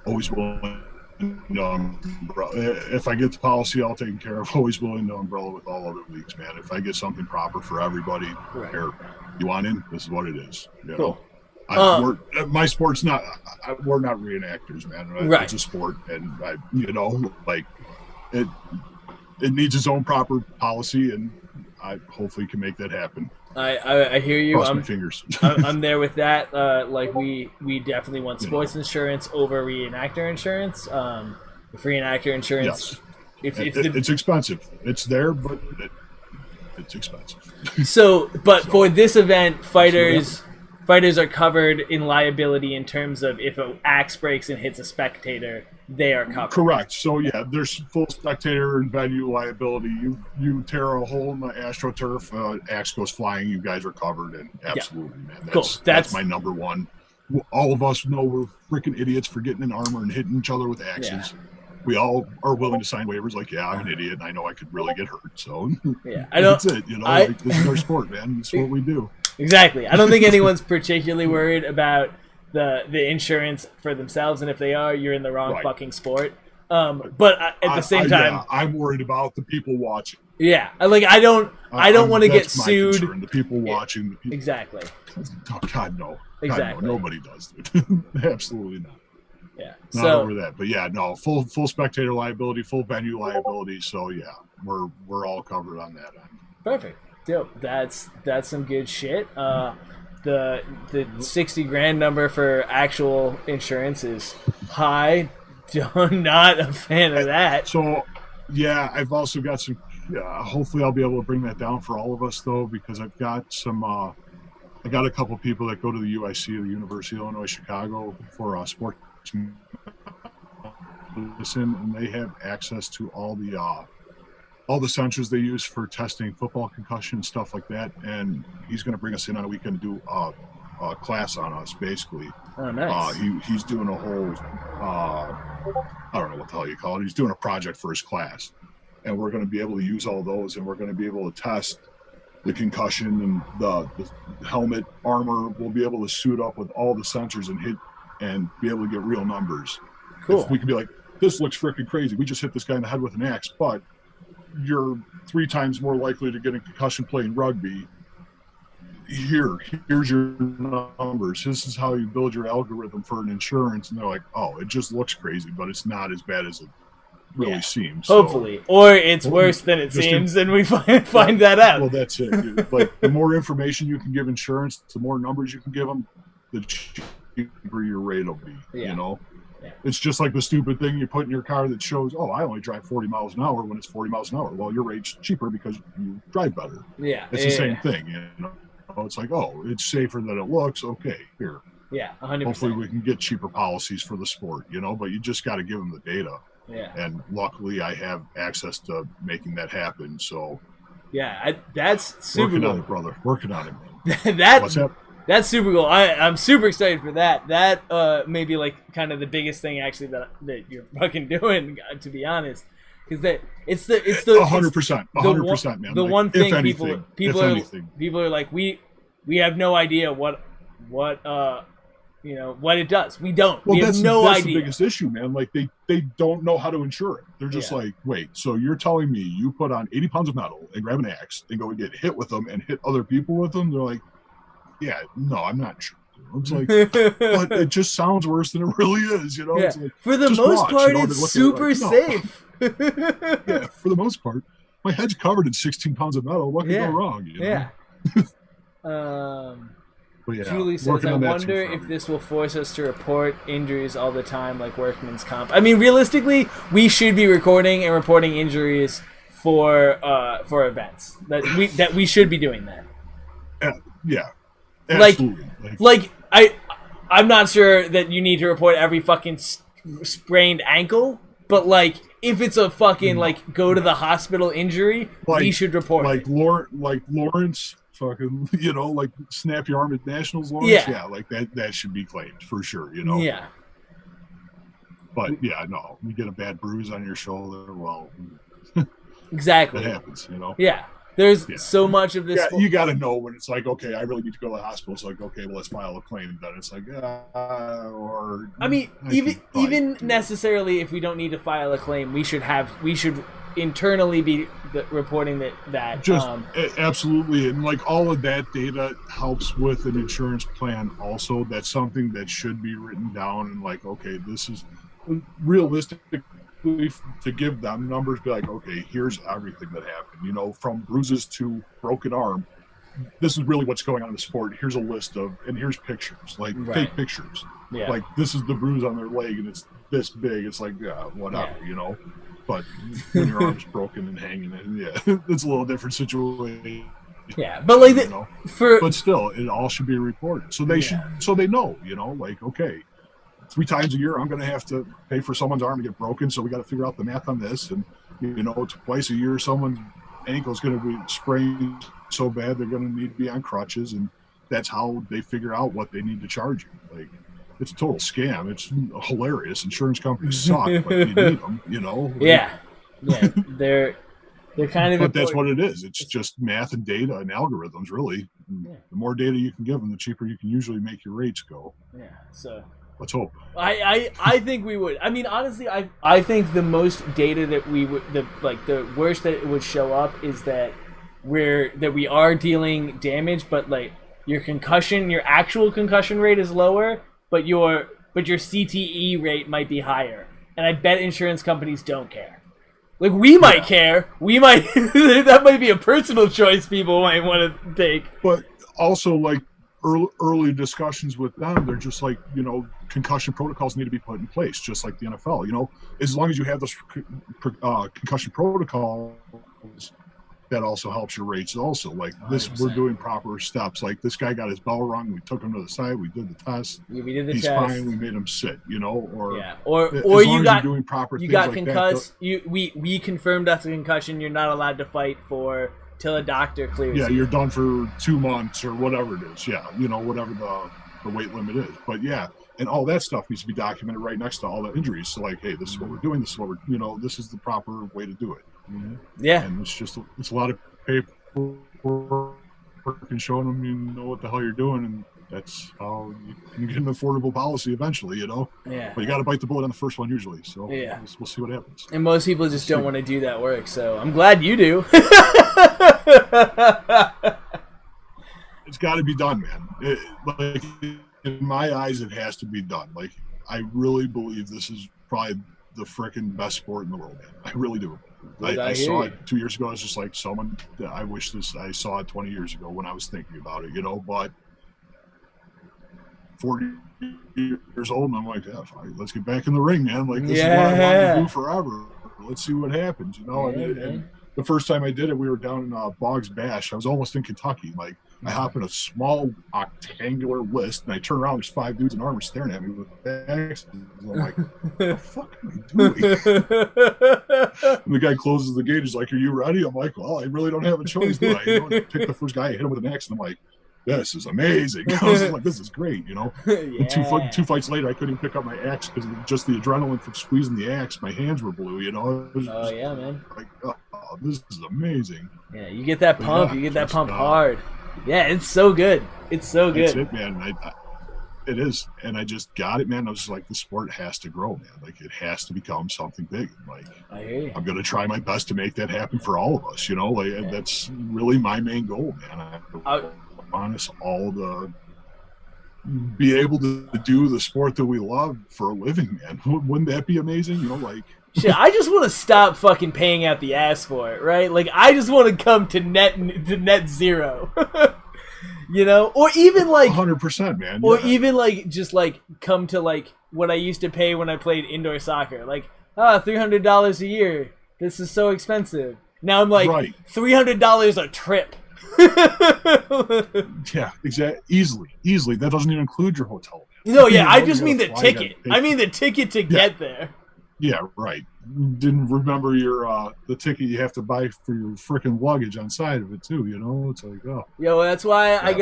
always willing to umbrella. If I get the policy all taken care of, always willing to umbrella with all other leagues, man. If I get something proper for everybody, right. Here, you want in? This is what it is. You cool. know? My sport's not. We're not reenactors, man. Right. It's a sport, and it needs its own proper policy, and I hopefully can make that happen. I hear you. Cross my fingers. I'm there with that. We definitely want sports insurance over reenactor insurance. If reenactor insurance, yes. It's expensive. It's there, but it's expensive. So for this event, fighters are covered in liability in terms of if an axe breaks and hits a spectator, they are covered. Correct. So yeah, there's full spectator and venue liability. You tear a hole in the AstroTurf, axe goes flying, you guys are covered, and absolutely, man. That's my number one. All of us know we're freaking idiots for getting in armor and hitting each other with axes. Yeah. We all are willing to sign waivers like, yeah, I'm an idiot and I know I could really get hurt. So yeah, that's it. This is our sport, man. It's what we do. Exactly. I don't think anyone's particularly worried about the insurance for themselves, and if they are, you're in the wrong fucking sport. But at the same time, I'm worried about the people watching. Yeah, I don't want to get sued. Concern, the people watching. The people, exactly. Oh, God, no. Exactly. God, no. Nobody does, dude. Absolutely not. Yeah. Not over that, but yeah, no, full spectator liability, full venue liability. So yeah, we're all covered on that end. Perfect. Dope. That's some good shit. The $60,000 number for actual insurance is high. Not a fan of that. So yeah, I've also got some. Hopefully, I'll be able to bring that down for all of us though, because I've got some. I got a couple people that go to the UIC, the University of Illinois Chicago, for sports medicine, and they have access to all the sensors they use for testing football concussion, stuff like that. And he's going to bring us in on a weekend to do a class on us, basically. Oh, nice. He's doing a whole, I don't know what the hell you call it. He's doing a project for his class. And we're going to be able to use all those, and we're going to be able to test the concussion and the helmet armor. We'll be able to suit up with all the sensors and hit and be able to get real numbers. Cool. If we can be like, this looks freaking crazy. We just hit this guy in the head with an axe, but you're 3 times more likely to get a concussion playing rugby. Here's your numbers. This is how you build your algorithm for an insurance. And they're like, oh, it just looks crazy, but it's not as bad as it really seems. Hopefully. Or it's worse than it seems, and we find that out. Well, that's it. Dude. Like, the more information you can give insurance, the more numbers you can give them, the cheaper your rate will be, you know? Yeah. It's just like the stupid thing you put in your car that shows, oh, I only drive 40 miles an hour when it's 40 miles an hour. Well, your rate's cheaper because you drive better. Yeah. It's the same thing, you know? It's like, oh, it's safer than it looks. Okay, here. Yeah, 100%. Hopefully we can get cheaper policies for the sport, you know, but you just got to give them the data. Yeah. And luckily I have access to making that happen. So yeah, that's super working cool. on it, brother. Working on it, man. What's up? That's super cool. I'm super excited for that. That may be like kind of the biggest thing actually that you're fucking doing, to be honest. Because that it's the 100%, man. The like, one thing anything, people are like, we have no idea what what it does. We don't. Well, we have no that's idea. The biggest issue, man. Like they don't know how to insure it. They're just like, wait, so you're telling me you put on 80 pounds of metal and grab an axe and go and get hit with them and hit other people with them? They're like, yeah, no, I'm not sure. It's like, but it just sounds worse than it really is, you know? Yeah. It's like, for the most part, it's super safe. Yeah, for the most part. my head's covered in 16 pounds of metal. What could go wrong? You know? Yeah. But yeah, Julie says, I wonder if this will force us to report injuries all the time, like workman's comp. I mean, realistically, we should be recording and reporting injuries for events. That we should be doing that. Yeah, absolutely. I'm not sure that you need to report every fucking sprained ankle, but like if it's a fucking like go to the hospital injury, we should report it. Like Lawrence. Fucking, you know, like snap your arm at Nationals, Lawrence. Yeah, like that should be claimed for sure, you know. Yeah. But yeah, no, you get a bad bruise on your shoulder. Well, exactly. That happens, you know. Yeah. There's so much of this. Yeah, you got to know when it's like, okay, I really need to go to the hospital. It's like, okay, well, let's file a claim. Then it's like, or. I mean, even necessarily, if we don't need to file a claim, we should internally be reporting that. Just absolutely, and like all of that data helps with an insurance plan. Also, that's something that should be written down and like, okay, this is realistic. To give them numbers, be like, okay, here's everything that happened, you know, from bruises to broken arm. This is really what's going on in the sport. Here's a list of, and here's pictures, like take pictures. Yeah. Like this is the bruise on their leg and it's this big. It's like, whatever, you know. But when your arm's broken and hanging, it's a little different situation. Yeah, but like, you know? But still, it all should be reported. So they so they know, you know, like, okay, 3 times a year, I'm going to have to pay for someone's arm to get broken. So we got to figure out the math on this. And, you know, twice a year, someone's ankle is going to be sprained so bad they're going to need to be on crutches. And that's how they figure out what they need to charge you. Like, it's a total scam. It's hilarious. Insurance companies suck, but you need them, you know? Yeah. They're kind of. But that's what it is. It's just math and data and algorithms, really. Yeah. The more data you can give them, the cheaper you can usually make your rates go. Yeah, so. Let's hope. I think we would. I mean, honestly, I think the most data that we would, the worst that it would show up is that we are dealing damage, but like your actual concussion rate is lower, but your CTE rate might be higher. And I bet insurance companies don't care. Like we might care. We might that might be a personal choice people might want to take. But also like early discussions with them, they're just like, you know, concussion protocols need to be put in place, just like the NFL. You know, as long as you have those concussion protocols, that also helps your rates. Also, like 100%. This, we're doing proper steps. Like this guy got his bell rung, we took him to the side, we did the test. Yeah, we did the He's test. Fine. We made him sit. You know, or you got doing proper. You got concussed. We confirmed that's a concussion. You're not allowed to fight till a doctor clears. Yeah, you're done for 2 months or whatever it is. Yeah, you know, whatever the weight limit is. But yeah, and all that stuff needs to be documented right next to all the injuries. So like, hey, this is what we're doing. This is what we're, you know, this is the proper way to do it. Mm-hmm. Yeah, and it's a lot of paperwork and showing them you know what the hell you're doing, and that's how you can get an affordable policy eventually, you know. Yeah. But you got to bite the bullet on the first one usually. So yeah, we'll see what happens. And most people just don't want to do that work. So I'm glad you do. It's got to be done, man. Like in my eyes, it has to be done. Like I really believe this is probably the frickin' best sport in the world, man. I really do. I saw it 2 years ago. I was just like, I wish I saw it 20 years ago when I was thinking about it, you know, but 40 years old and I'm like, yeah, fine, let's get back in the ring, man. Like this is what I wanted to do forever. Let's see what happens, you know. And the first time I did it, we were down in Boggs Bash. I was almost in Kentucky. Like I hop in a small octangular list and I turn around, there's 5 dudes in armor staring at me with axes. I'm like, what the fuck am I doing? And the guy closes the gate. He's like, are you ready? I'm like, well, I really don't have a choice, do I? You know, and I pick the first guy, I hit him with an axe, and I'm like, this is amazing. I was like, this is great, you know. And two fights later, I couldn't even pick up my axe because just the adrenaline from squeezing the axe, my hands were blue, you know. Yeah, man. Like, oh, this is amazing. Yeah, you get that pump. You get that pump hard. Yeah, it's so good. It's so good. That's it, man. It is. And I just got it, man. I was just like, the sport has to grow, man. Like, it has to become something big. Like, I hear you. I'm going to try my best to make that happen for all of us, you know. Like, that's really my main goal, man. I want us all to be able to do the sport that we love for a living, man. Wouldn't that be amazing? You know, like, Shit, I just want to stop fucking paying out the ass for it, right? Like, I just want to come to net zero. You know? Or even like 100%, man. Or even like just like come to like what I used to pay when I played indoor soccer. Like, $300 a year. This is so expensive. Now I'm like $300 a trip. Yeah, exactly. Easily. That doesn't even include your hotel. No, yeah, I just mean the ticket. I mean the ticket to get there. Yeah, right. Didn't remember your the ticket you have to buy for your freaking luggage on side of it too. You know, it's like Yeah, well, that's why I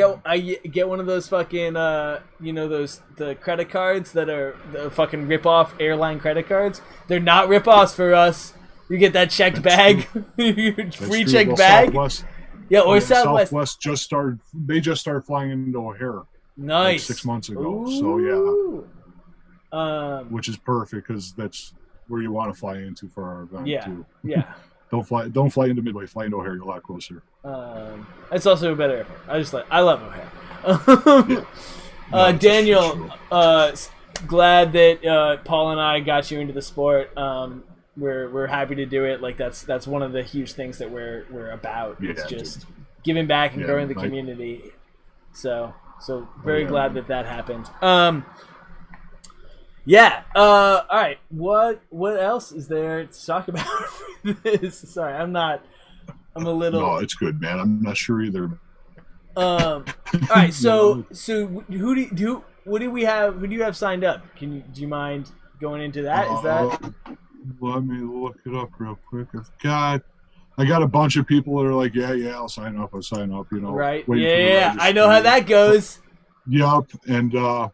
get one of those fucking the credit cards that are the fucking rip off airline credit cards. They're not rip offs for us. You get that checked bag, free checked bag. Southwest, or Southwest. Southwest just started. They just started flying into O'Hare. Nice. Like 6 months ago. Ooh. So yeah. Which is perfect because that's where you want to fly into for our event too. Yeah. Don't fly into Midway. Fly into O'Hare. You're a lot closer. It's also a better airport. I love O'Hare. Daniel, glad that Paul and I got you into the sport. We're happy to do it. Like that's one of the huge things that we're about. Yeah, it's just giving back and growing the community. So very glad that happened. All right. What else is there to talk about for this? Sorry, I'm a little. No, it's good, man. I'm not sure either. All right. So who do we have? Who do you have signed up? Do you mind going into that? Is that? Let me look it up real quick. I got a bunch of people that are like, yeah, I'll sign up. You know, right? Yeah. I know how that goes. Yup, and I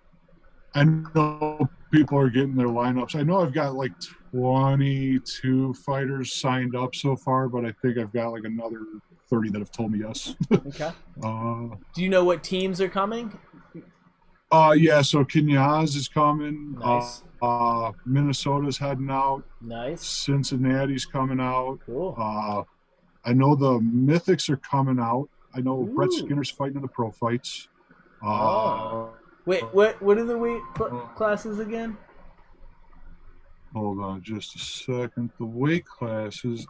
know people are getting their lineups. I know I've got like 22 fighters signed up so far, but I think I've got like another 30 that have told me yes. Okay. Do you know what teams are coming? Yeah. So Kenyaz is coming. Nice. Minnesota's heading out. Nice. Cincinnati's coming out. Cool. I know the Mythics are coming out. I know Brett Skinner's fighting in the pro fights. Wait, what are the weight classes again? Hold on just a second. The weight classes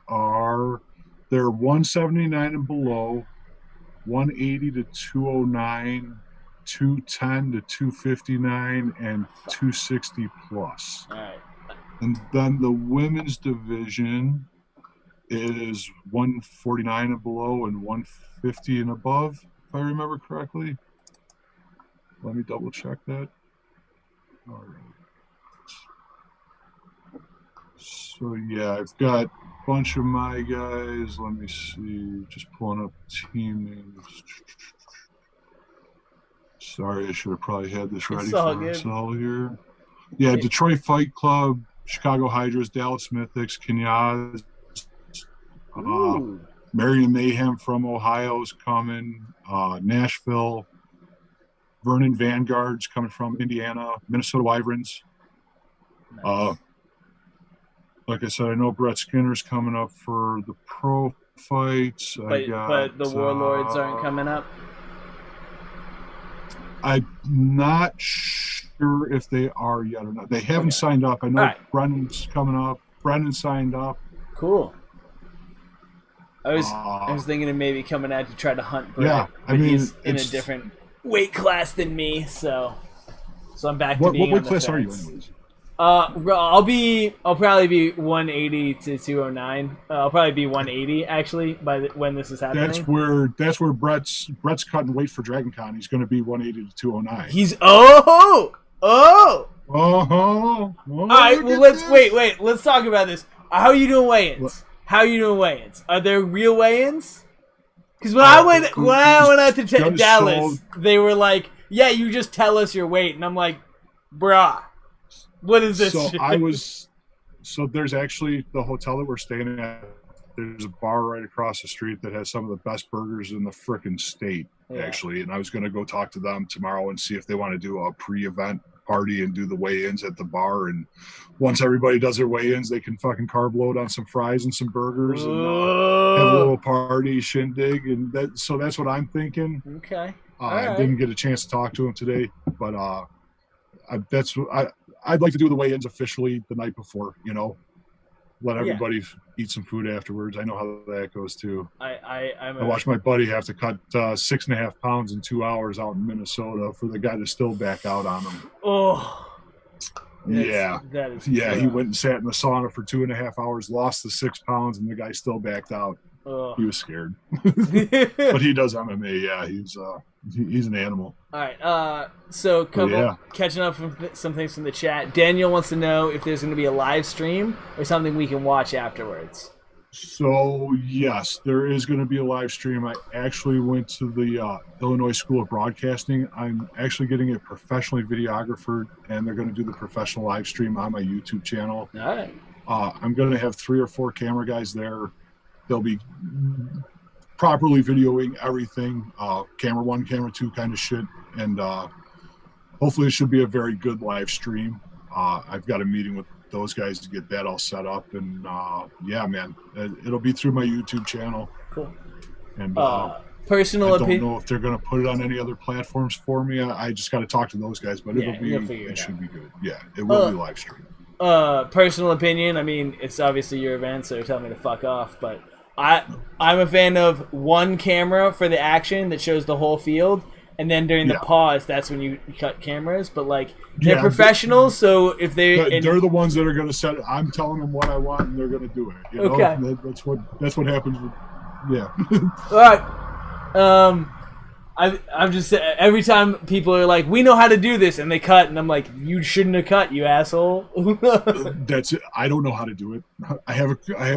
they're 179 and below, 180 to 209, 210 to 259, and 260 plus. All right. And then the women's division is 149 and below and 150 and above, if I remember correctly. Let me double check that. All right. So yeah, I've got a bunch of my guys. Let me see. Just pulling up team names. Sorry, I should have probably had this ready for us all here. Yeah, Detroit Fight Club, Chicago Hydras, Dallas Mythics, Kenyaz, Marion Mayhem from Ohio's coming, Nashville, Vernon Vanguard's coming from Indiana, Minnesota Wyverns. Nice. Like I said, I know Brett Skinner's coming up for the pro fights. But the Warlords aren't coming up? I'm not sure if they are yet or not. They haven't signed up. I know Brennan's coming up. Brennan signed up. Cool. I was thinking of maybe coming out to try to hunt Brett. Yeah, but he's in a different weight class than me, so I'm back to being what on the weight class fence. are you anyways? I'll probably be 180 to 209. I'll probably be 180 actually when this is happening. That's where Brett's cutting weight for Dragon Con. He's going to be 180 to 209. He's All right, well let's talk about this. How are you doing weigh-ins? Are there real weigh-ins? Because when I went out to Dallas, they were like, "Yeah, you just tell us your weight," and I'm like, "Bruh, what is this?" So there's actually the hotel that we're staying at. There's a bar right across the street that has some of the best burgers in the frickin' state, actually. And I was going to go talk to them tomorrow and see if they want to do a pre-event party and do the weigh-ins at the bar. And once everybody does their weigh-ins, they can fucking carb load on some fries and some burgers and have a little party shindig. And so that's what I'm thinking. Okay. I didn't get a chance to talk to him today, but I'd like to do the weigh-ins officially the night before, you know. let everybody eat some food afterwards. I know how that goes too. I watched my buddy have to cut 6.5 pounds in 2 hours out in Minnesota for the guy to still back out on him. Oh. Yeah. That is he went and sat in the sauna for 2.5 hours, lost the 6 pounds, and the guy still backed out. He was scared. But he does MMA. Yeah, he's an animal. All right. So catching up from some things from the chat. Daniel wants to know if there's going to be a live stream or something we can watch afterwards. So yes, there is going to be a live stream. I actually went to the Illinois School of Broadcasting. I'm actually getting it professionally videographed, and they're going to do the professional live stream on my YouTube channel. All right. I'm going to have 3 or 4 camera guys there. They'll be properly videoing everything, camera 1, camera 2 kind of shit, and hopefully it should be a very good live stream. I've got a meeting with those guys to get that all set up, and yeah, man, it'll be through my YouTube channel. Cool. And personal opinion. I don't know if they're going to put it on any other platforms for me. I just got to talk to those guys, but it should be good. Yeah, it will be live streamed. Personal opinion. I mean, it's obviously your event, so tell me to fuck off. But I'm a fan of one camera for the action that shows the whole field. And then during the pause, that's when you cut cameras. But like they're professionals, so if they're the ones that are going to set it. I'm telling them what I want, and they're going to do it. You know? Okay, that's what happens. All right. I'm just every time people are like, we know how to do this, and they cut, and I'm like, you shouldn't have cut, you asshole. That's it. I don't know how to do it. I have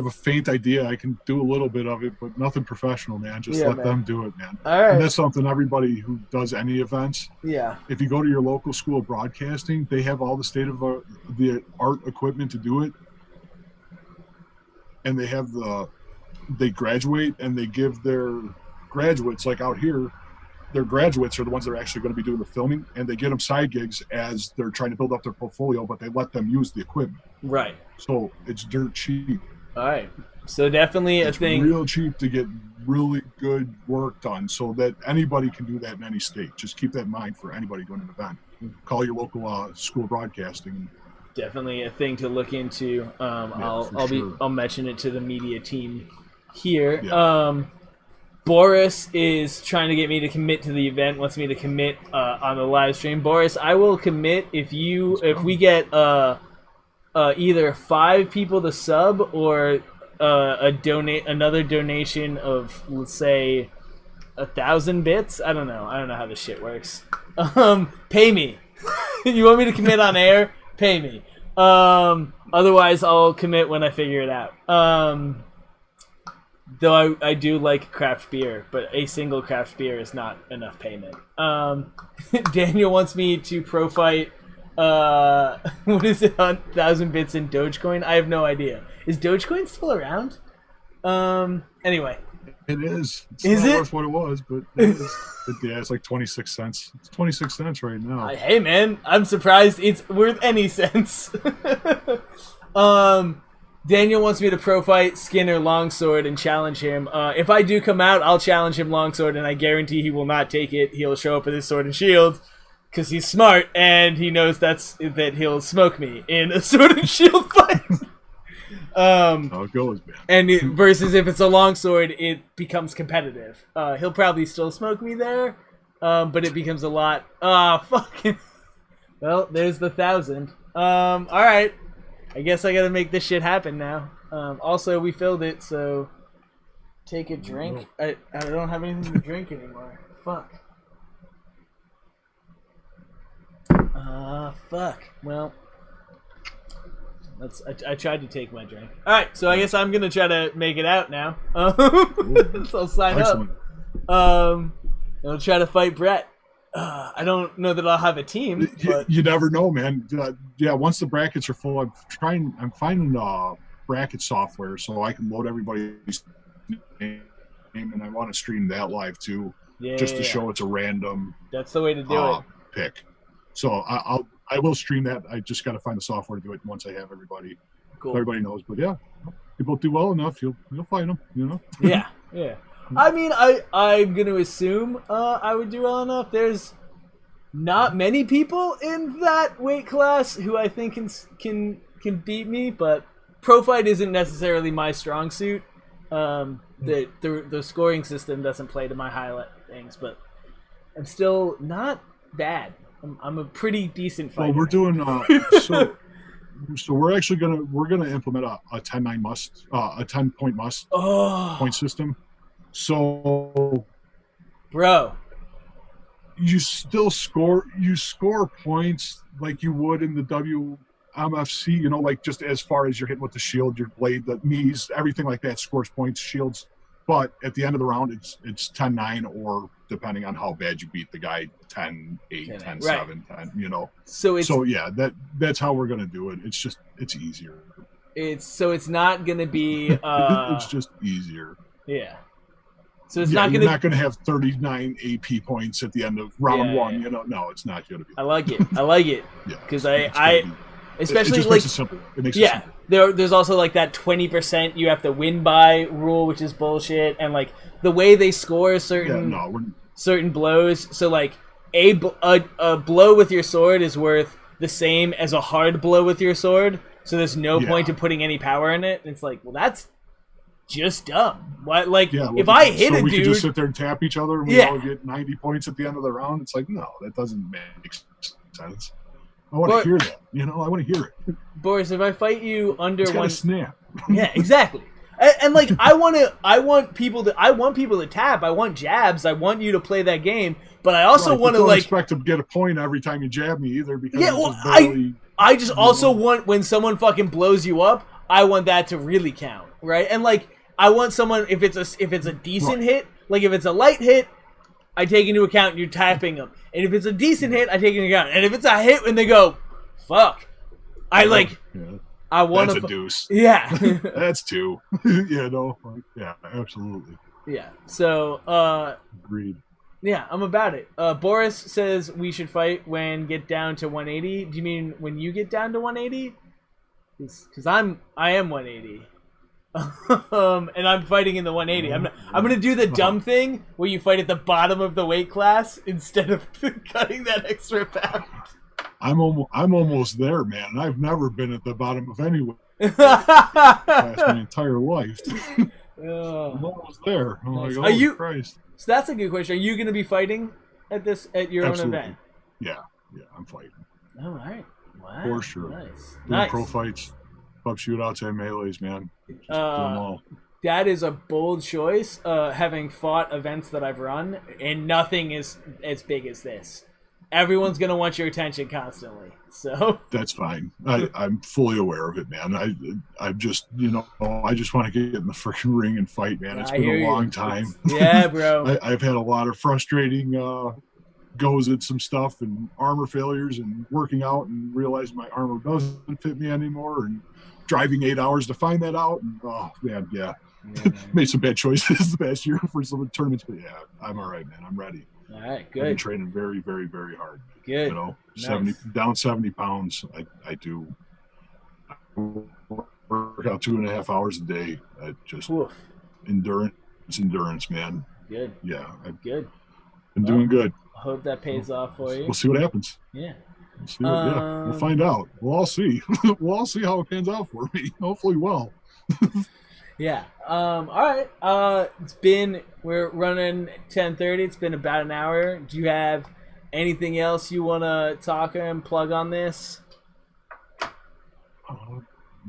a faint idea. I can do a little bit of it, but nothing professional, man. Just let them do it, man. All right. And that's something everybody who does any events. Yeah. If you go to your local school of broadcasting, they have all the state of the art equipment to do it, and they graduate and they give their graduates, like out here. Their graduates are the ones that are actually going to be doing the filming, and they get them side gigs as they're trying to build up their portfolio, but they let them use the equipment. Right. So it's dirt cheap. All right. So definitely it's a thing. Real cheap to get really good work done, so that anybody can do that in any state. Just keep that in mind for anybody doing an event. Call your local school of broadcasting. Definitely a thing to look into. I'll mention it to the media team here. Yeah. Boris is trying to get me to commit to the event, wants me to commit on the live stream. Boris, I will commit if we get either 5 people to sub or another donation of, let's say, 1,000 bits. I don't know how this shit works. Pay me. You want me to commit on air? Pay me. Otherwise, I'll commit when I figure it out. Though I do like craft beer, but a single craft beer is not enough payment. Daniel wants me to pro fight, what is it, 1,000 bits in Dogecoin? I have no idea. Is Dogecoin still around? Anyway. It is. Is it? Worth what it was, but it is. It's like 26 cents. It's 26 cents right now. Hey, man, I'm surprised it's worth any cents. Daniel wants me to pro fight Skinner Longsword and challenge him. If I do come out, I'll challenge him Longsword, and I guarantee he will not take it. He'll show up with his sword and shield because he's smart and he knows that he'll smoke me in a sword and shield fight. How it goes, man. And versus if it's a longsword, it becomes competitive. He'll probably still smoke me there, but it becomes a lot. Fucking. Well, there's the 1,000. All right. I guess I gotta make this shit happen now. Also, we filled it, so take a drink. I don't have anything to drink anymore. Fuck. Fuck. Well, I tried to take my drink. All right, so I guess I'm gonna try to make it out now. So I'll sign up. I'll try to fight Brett. I don't know that I'll have a team. But... You never know, man. Yeah, once the brackets are full, I'm finding bracket software so I can load everybody's name, and I want to stream that live too, just to show it's a random. That's the way to do it. Pick. So I will stream that. I just got to find the software to do it once I have everybody. Cool. Everybody knows, but yeah, people do well enough, you'll find them. You know. Yeah. Yeah. I mean, I'm going to assume I would do well enough. There's not many people in that weight class who I think can beat me, but pro fight isn't necessarily my strong suit. The scoring system doesn't play to my highlight things, but I'm still not bad. I'm a pretty decent fighter. Well, we're doing so we're actually gonna implement a 10-9 must, a 10-point must point system. So, bro, you still score points like you would in the WMFC. You know, like just as far as you're hitting with the shield, your blade, the knees, everything like that scores points, shields. But at the end of the round, it's 10-9, or depending on how bad you beat the guy, 10-8, 10-7, right. 10. You know. So yeah, that's how we're gonna do it. It's easier. It's not gonna be. It's just easier. Yeah. So it's you're not gonna have 39 AP points at the end of round one. Yeah. You know, no, it's not gonna be. I like it. Yeah. Because especially it just like makes it simple. It makes it simple. There's also like that 20% you have to win by rule, which is bullshit, and like the way they score certain blows. So like a blow with your sword is worth the same as a hard blow with your sword. So there's no point in putting any power in it. And it's like, well, that's just dumb. What? Like if I hit a dude, we could just sit there and tap each other and we all get 90 points at the end of the round. It's like, no, that doesn't make sense. I want to hear that. You know, I want to hear it. Boris, if I fight you under one snap. Yeah, exactly. And like I want people to tap. I want jabs. I want you to play that game. But I also want to don't expect to get a point every time you jab me either. Because I just also want when someone fucking blows you up, I want that to really count, right? And like I want someone if it's a decent hit, like if it's a light hit, I take into account you're tapping them. And if it's a decent hit, I take into account. And if it's a hit when they go, fuck, I want That's a deuce. Yeah. That's two. Yeah, no. Yeah, absolutely. Yeah. So, agreed. Yeah, I'm about it. Boris says we should fight when get down to 180. Do you mean when you get down to 180? Because I am 180. And I'm fighting in the 180. I'm gonna do the dumb thing where you fight at the bottom of the weight class instead of cutting that extra pound. I'm almost there, man. I've never been at the bottom of any weight class my entire life. I'm almost there. I'm like, oh, Christ. So that's a good question. Are you gonna be fighting at your Absolutely. own event? Yeah, I'm fighting. All right. Wow. For sure. Nice. Pro fights. Pub shootouts and melees, man. Just do them all. That is a bold choice. Having fought events that I've run, and nothing is as big as this. Everyone's gonna want your attention constantly. So that's fine. I'm fully aware of it, man. I'm just, I just want to get in the freaking ring and fight, man. It's been a long time. Yeah, bro. I've had a lot of frustrating goes at some stuff and armor failures and working out and realizing my armor doesn't fit me anymore and driving 8 hours to find that out. And, oh, man, yeah. Made some bad choices the past year for some tournaments, but yeah, I'm all right, man. I'm ready. All right, good. I've been training very, very, very hard. Good. Nice. 70 pounds. I do work out 2.5 hours a day. I just endurance, man. Good. Yeah. Good. I'm doing good. I hope that pays off for you. We'll see what happens. Yeah. We'll find out. We'll all see. We'll all see how it pans out for me. Hopefully well. Yeah. All right. We're running 10:30. It's been about an hour. Do you have anything else you want to talk and plug on this?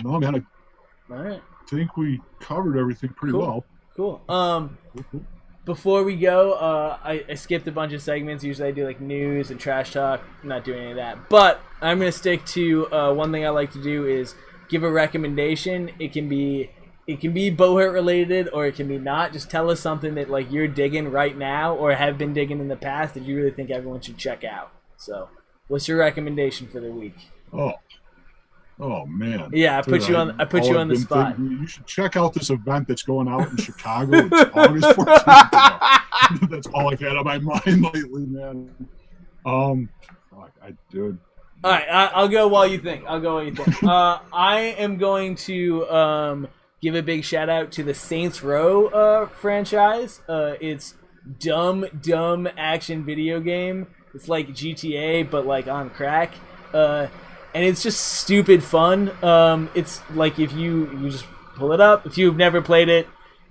No, man. All right. I think we covered everything pretty well. Cool. Before we go, I skipped a bunch of segments. Usually I do like news and trash talk. I'm not doing any of that. But I'm going to stick to one thing I like to do is give a recommendation. It can be Bohurt related or it can be not. Just tell us something that like you're digging right now or have been digging in the past that you really think everyone should check out. So what's your recommendation for the week? Oh man! Yeah, I put you on the spot. You should check out this event that's going out in Chicago. It's August 14th. That's all I've had on my mind lately, man. I do. All right, I'll go while you think. I am going to give a big shout out to the Saints Row franchise. It's dumb action video game. It's like GTA but like on crack. and it's just stupid fun. It's like if you just pull it up. If you've never played it,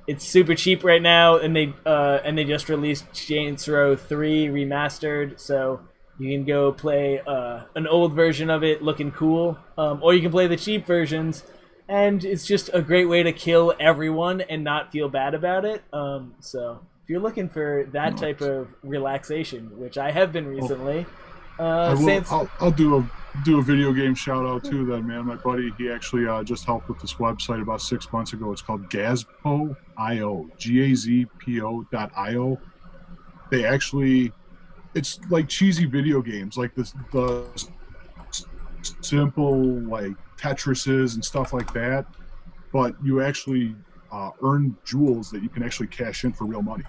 it's super cheap right now, and they just released Saints Row 3 remastered, so you can go play an old version of it looking cool, or you can play the cheap versions, and it's just a great way to kill everyone and not feel bad about it. So if you're looking for that type of relaxation, which I have been recently, I'll do a video game shout out too. Then, man, my buddy, he actually just helped with this website about 6 months ago. It's called Gazpo.io, Gazpo.io. They actually, it's like cheesy video games, like the simple like Tetrises and stuff like that. But you actually earn jewels that you can actually cash in for real money.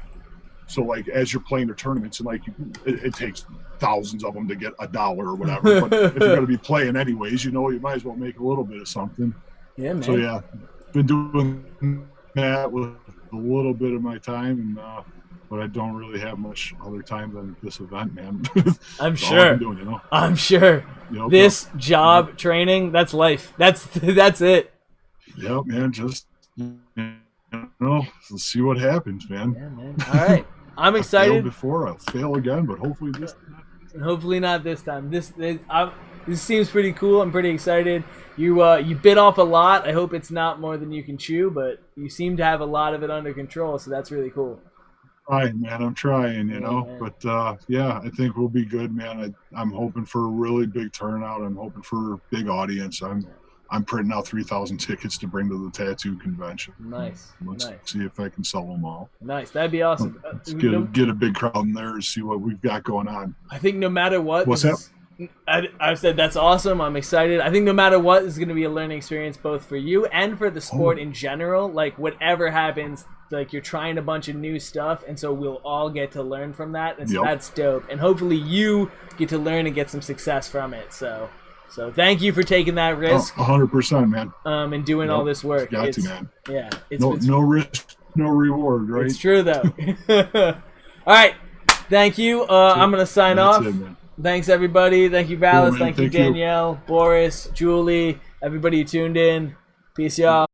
So like as you're playing the tournaments, and like it takes thousands of them to get $1 or whatever. But if you're going to be playing anyways, you might as well make a little bit of something. Yeah, man. So yeah, been doing that with a little bit of my time, and but I don't really have much other time than this event, man. I'm sure. Doing, I'm sure. This job training, that's life. That's it. Yep, man. Just let's see what happens, man. Yeah, man. All right. I'm excited. I failed before, I'll fail again, but hopefully this time. Hopefully not this time. This seems pretty cool. I'm pretty excited. You bit off a lot. I hope it's not more than you can chew, but you seem to have a lot of it under control, so that's really cool. Trying, man. I'm trying, Man. But yeah, I think we'll be good, man. I'm hoping for a really big turnout. I'm hoping for a big audience. I'm printing out 3,000 tickets to bring to the tattoo convention. Nice. Let's see if I can sell them all. Nice. That'd be awesome. Let's get a big crowd in there and see what we've got going on. I think no matter what. What's that? I've said that's awesome. I'm excited. I think no matter what, this is going to be a learning experience both for you and for the sport in general. Like whatever happens, like you're trying a bunch of new stuff, and so we'll all get to learn from that. And so that's dope. And hopefully you get to learn and get some success from it. So thank you for taking that risk. 100%, man. And doing all this work. Got to, man. Yeah. No risk, no reward, right? It's true, though. All right. Thank you. I'm going to sign off. It, man. Thanks, everybody. Thank you, Valis. Cool, Thank you, Danielle, Boris, Julie, everybody who tuned in. Peace, y'all.